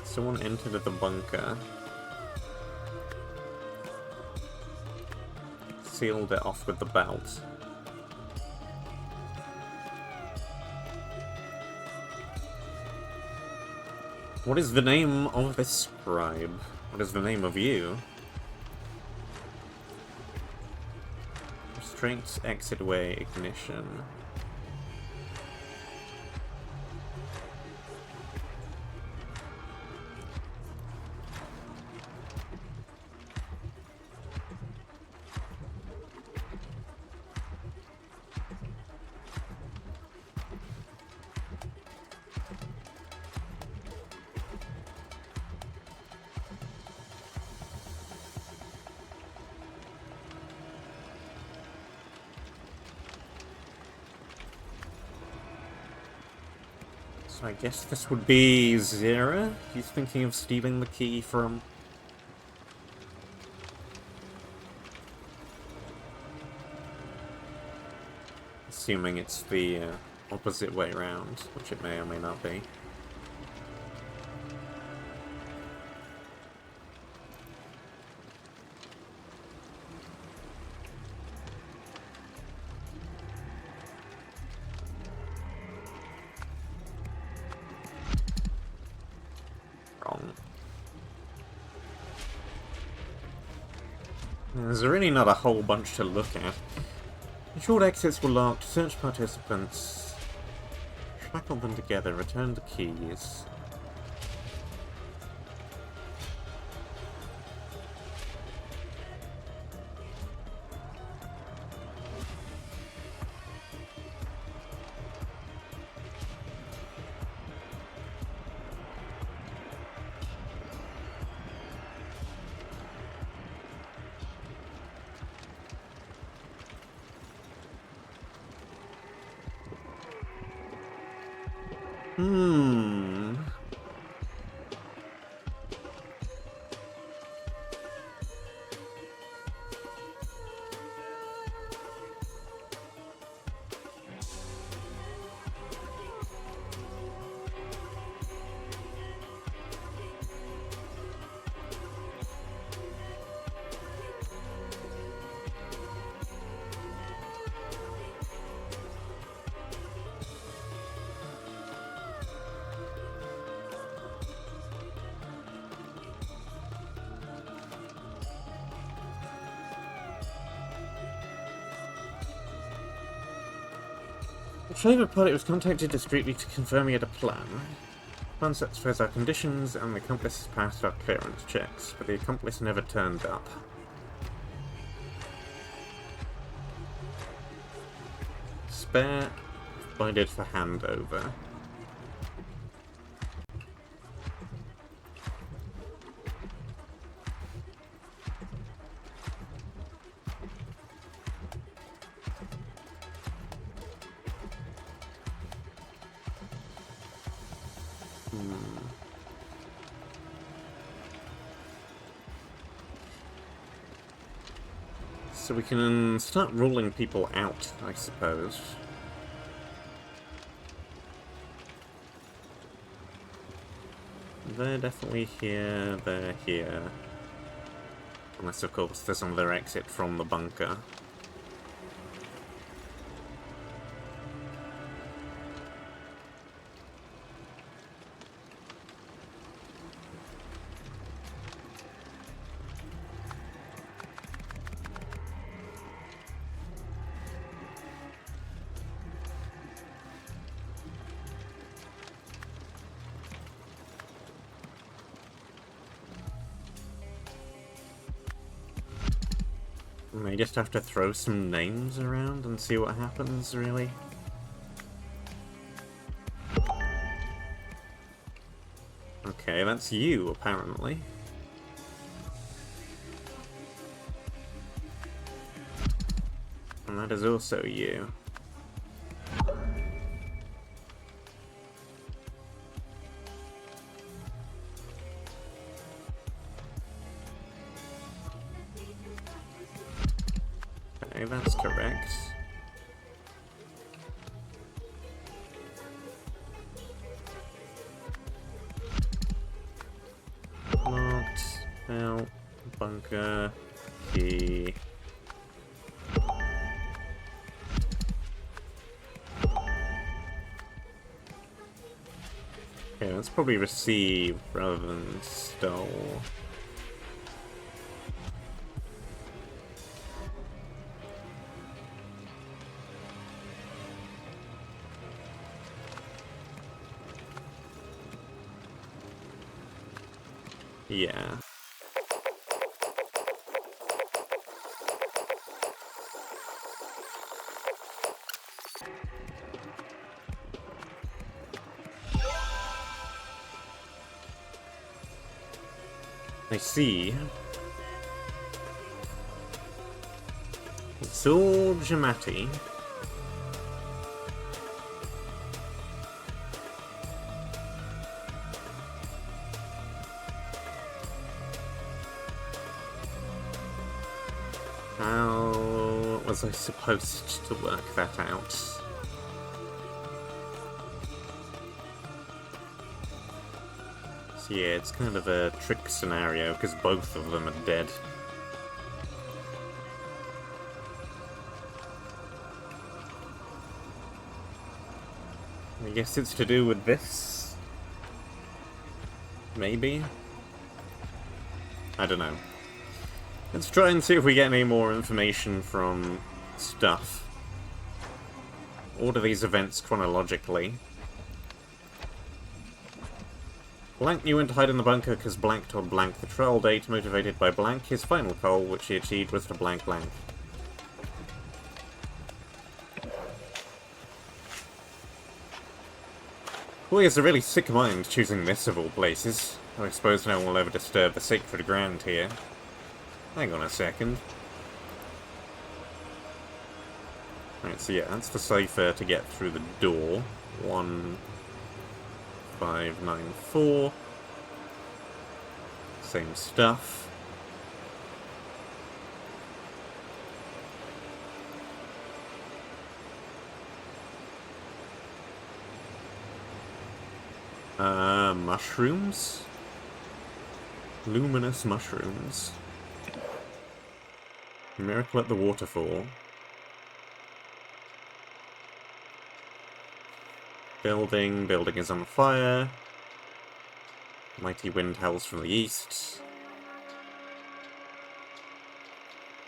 Someone entered the bunker. Sealed it off with the belt. What is the name of this scribe? What is the name of you? Restraints, exit way, ignition. So I guess this would be Zera? He's thinking of stealing the key from... Assuming it's the opposite way round, which it may or may not be. There's really not a whole bunch to look at. The short exits were locked, search participants, shackle them together, return the keys. The favoured party was contacted discreetly to confirm he had a plan. Plan satisfies our conditions, and the accomplice has passed our clearance checks, but the accomplice never turned up. Spare, provided for handover. So we can start ruling people out, I suppose. they're definitely here, they're here. Unless, of course, there's another exit from the bunker. May just have to throw some names around and see what happens, really. Okay, that's you, apparently. And that is also you. Okay, that's correct. Locked, out, bunker, key. Okay, let's probably receive rather than stole. Yeah. I see. It's all Jamati. How was I supposed to work that out? So yeah, it's kind of a trick scenario, because both of them are dead. I guess it's to do with this? Maybe? I don't know. Let's try and see if we get any more information from stuff. Order these events chronologically. Blank knew when to hide in the bunker because Blank told Blank the trial date motivated by Blank. His final goal, which he achieved, was to blank blank. Boy, it's a really sick mind choosing this of all places. I suppose no one will ever disturb the sacred ground here. Hang on a second. Right, so yeah, that's the cipher to get through the door. 1594. Same stuff. Mushrooms? Luminous mushrooms. Miracle at the Waterfall. Building is on fire. Mighty wind howls from the east.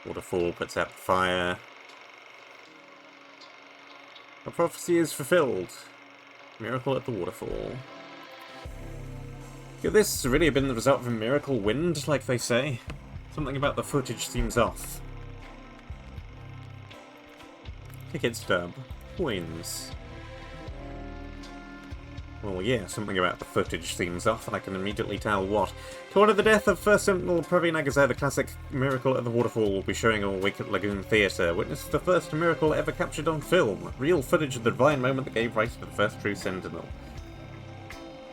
Waterfall puts out the fire. A prophecy is fulfilled. Miracle at the Waterfall. Could this really have been the result of a miracle wind, like they say? Something about the footage seems off. Ticket stub. Coins. Well, yeah, something about the footage seems off, and I can immediately tell what. To honor the death of First Sentinel Praveen Nagazer, the classic Miracle at the Waterfall will be showing on Wicket Lagoon Theatre. Witness the first miracle ever captured on film. Real footage of the divine moment that gave rise to the first true Sentinel.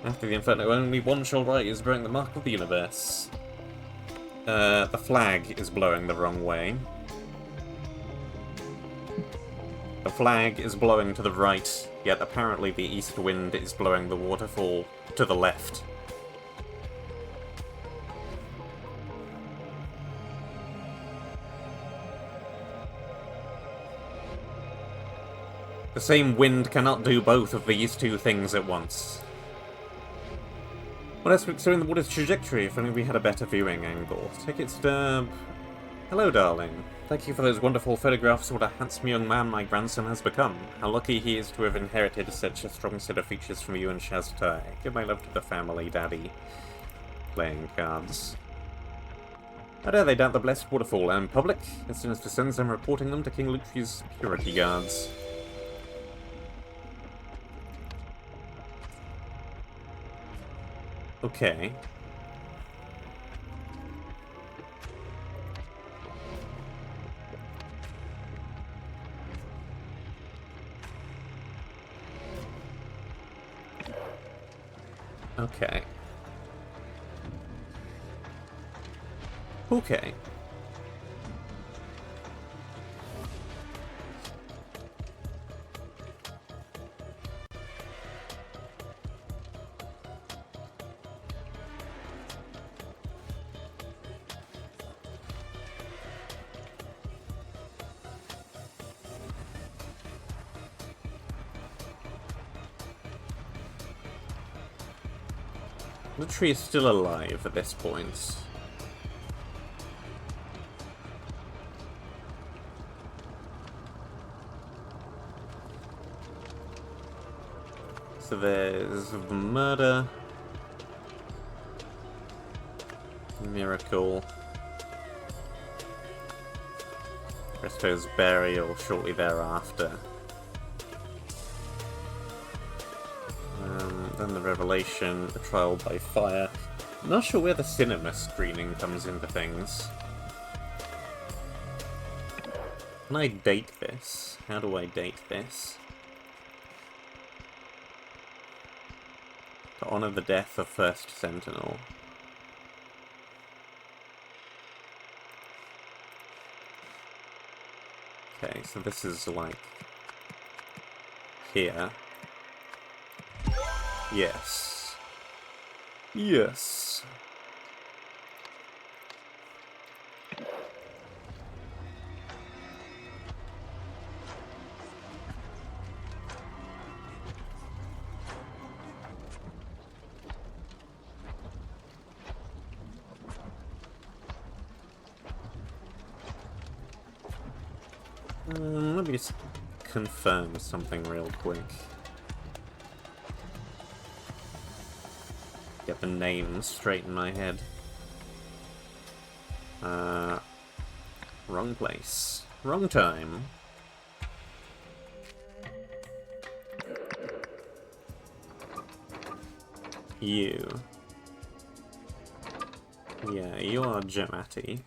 After the Inferno, only one shall rise, bearing the mark of the universe. The flag is blowing the wrong way. The flag is blowing to the right, yet apparently the east wind is blowing the waterfall to the left. The same wind cannot do both of these two things at once. Well, let's explore the water's trajectory, if only we had a better viewing angle. Take it, Sturb. Hello, darling. Thank you for those wonderful photographs of what a handsome young man my grandson has become. How lucky he is to have inherited such a strong set of features from you and Shaztai. Give my love to the family, Daddy. Playing cards. How dare they doubt the blessed Waterfall and public? As soon as descends, I'm reporting them to King Lutri's security guards. Okay. Okay. Okay. The tree is still alive at this point. So there's the murder, miracle, Christo's burial shortly thereafter. Then the revelation, the trial by fire. I'm not sure where the cinema screening comes into things. Can I date this? How do I date this? To honor the death of First Sentinel. Okay, so this is like here. Yes. Yes. Let me just confirm something real quick. Get the names straight in my head. Wrong place. Wrong time. You. Yeah, you are Gematti.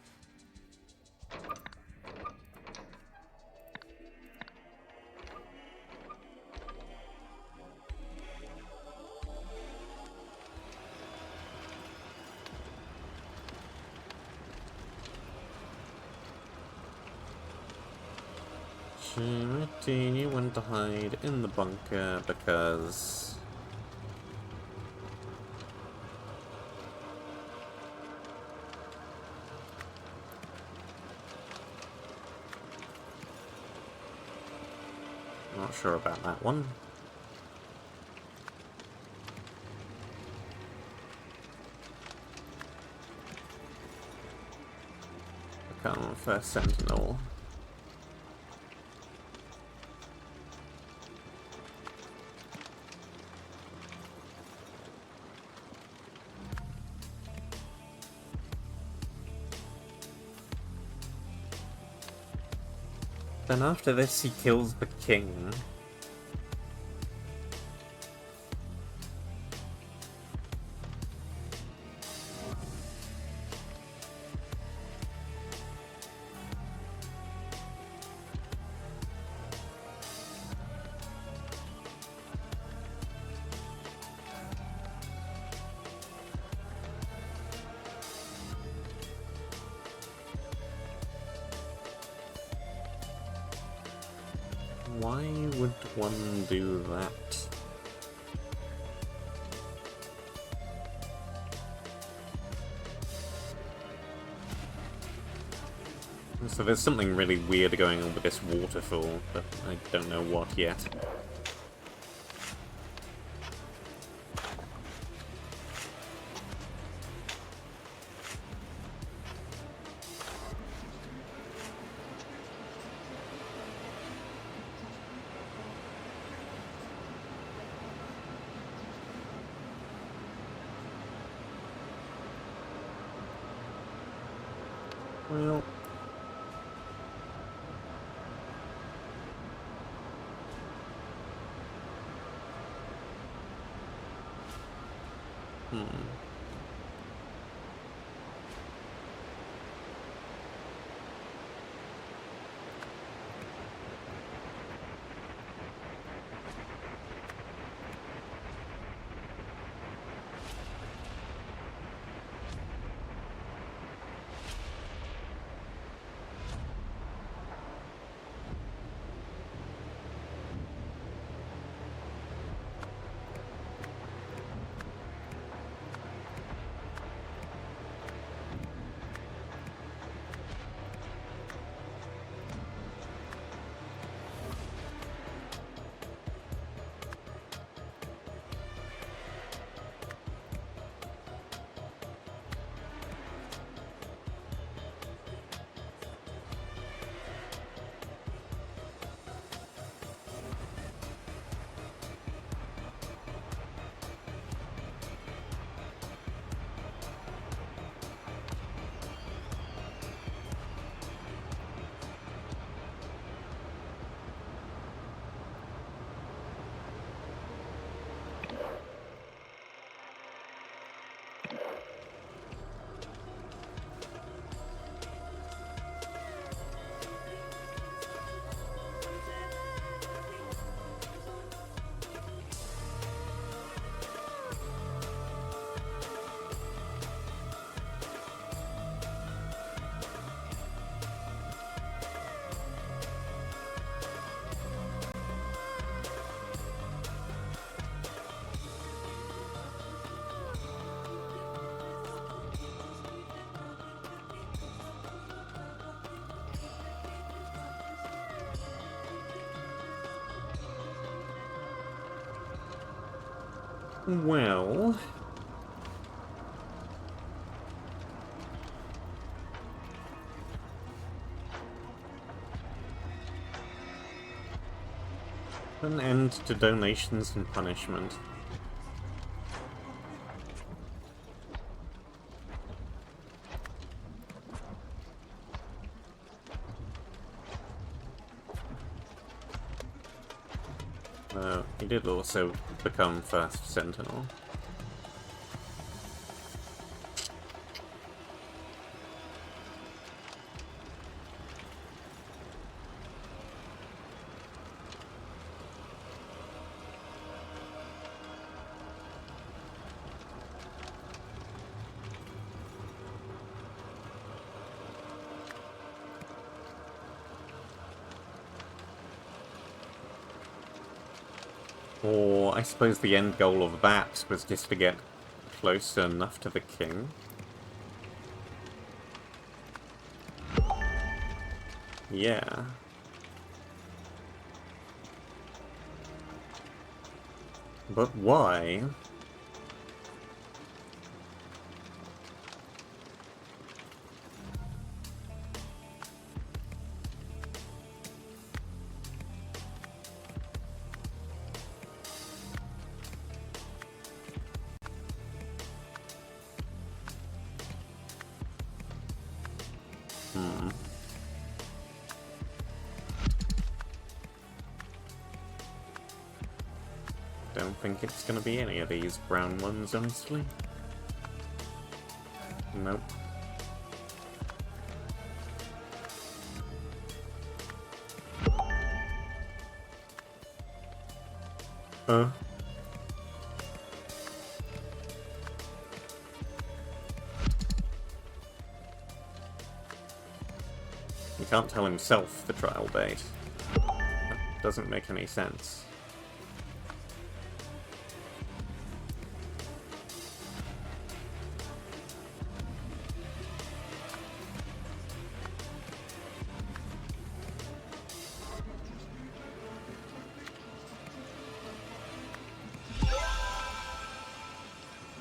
You went to hide in the bunker because... Not sure about that one. Become First Sentinel. Then after this, he kills the king. Why would one do that? So there's something really weird going on with this waterfall, but I don't know what yet. Well... Well... an end to donations and punishment. He did also become first Sentinel. Or I suppose the end goal of that was just to get close enough to the king. Yeah. But why? Don't think it's gonna be any of these brown ones, honestly. Nope. He can't tell himself the trial date. That doesn't make any sense.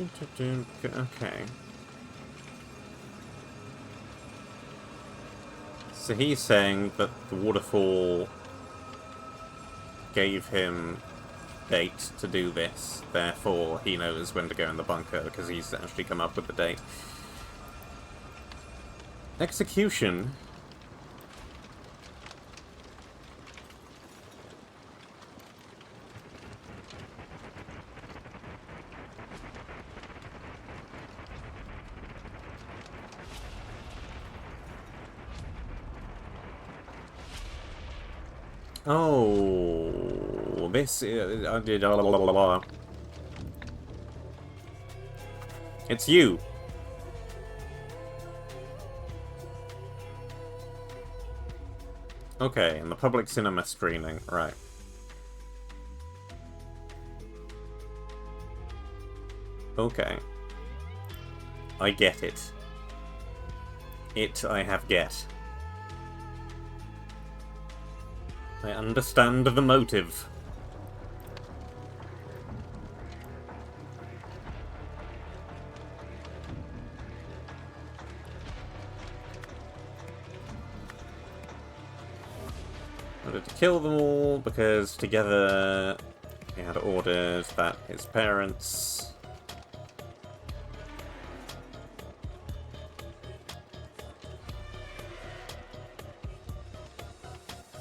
Okay. So he's saying that the waterfall gave him date to do this, therefore he knows when to go in the bunker, because he's actually come up with the date. Execution? Oh, this is... It's you. Okay, in the public cinema screening, right. Okay. I get it. I have get. I understand the motive. I wanted to kill them all because together he had ordered that his parents...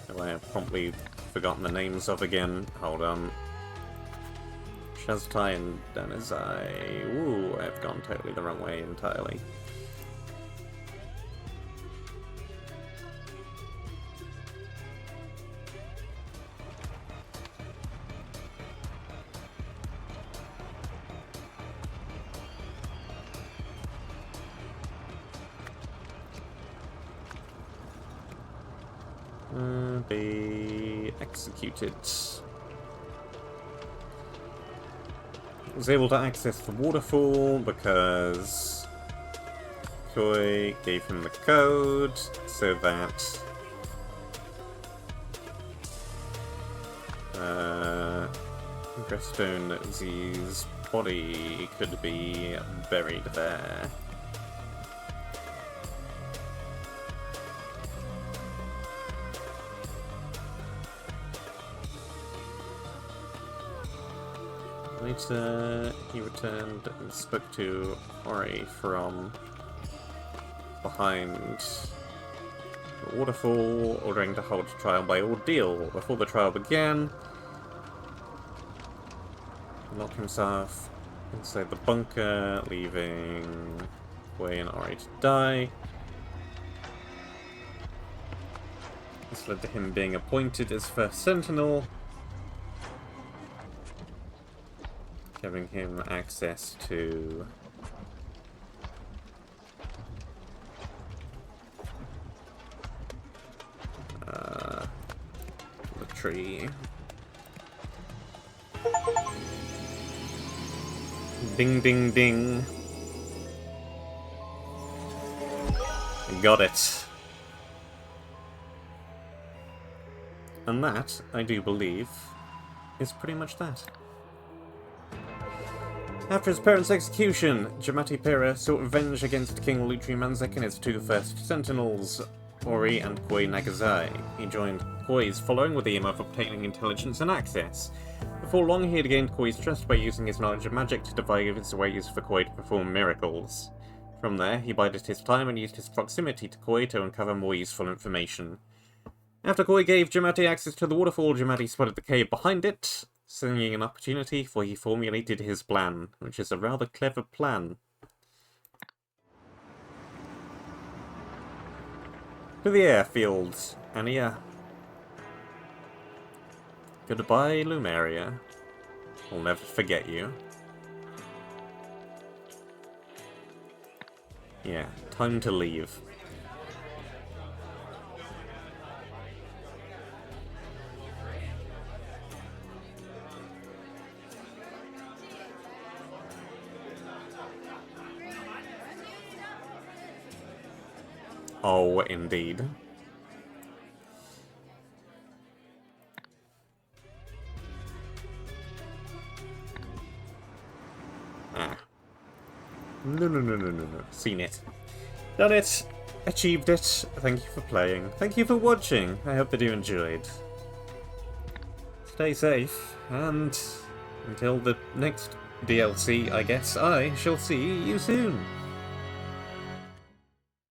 who I have promptly forgotten the names of again. Hold on. Shaztai and Danazai. Ooh, I've gone totally the wrong way entirely. Be executed. I was able to access the waterfall because Koi gave him the code so that Grestone Z's body could be buried there. Later, he returned and spoke to Ori from behind the waterfall, ordering to hold trial by ordeal. Before the trial began, he locked himself inside the bunker, leaving Wei and Ori to die. This led to him being appointed as first sentinel, giving him access to the tree. Ding, ding, ding. Got it. And that, I do believe, is pretty much that. After his parents' execution, Jamati Pera sought revenge against King Lutri Manzek and his two first sentinels, Ori and Koi Nagazai. He joined Koi's following with the aim of obtaining intelligence and access. Before long, he had gained Koi's trust by using his knowledge of magic to devise ways for Koi to perform miracles. From there, he bided his time and used his proximity to Koi to uncover more useful information. After Koi gave Jamati access to the waterfall, Jamati spotted the cave behind it, seeing an opportunity, for he formulated his plan, which is a rather clever plan. To the airfield, Ania. Goodbye, Lumeria. I'll never forget you. Yeah, time to leave. Oh, indeed. Ah. No, no, no, no, no, no. Seen it. Done it. Achieved it. Thank you for playing. Thank you for watching. I hope that you enjoyed. Stay safe, and until the next DLC, I guess I shall see you soon.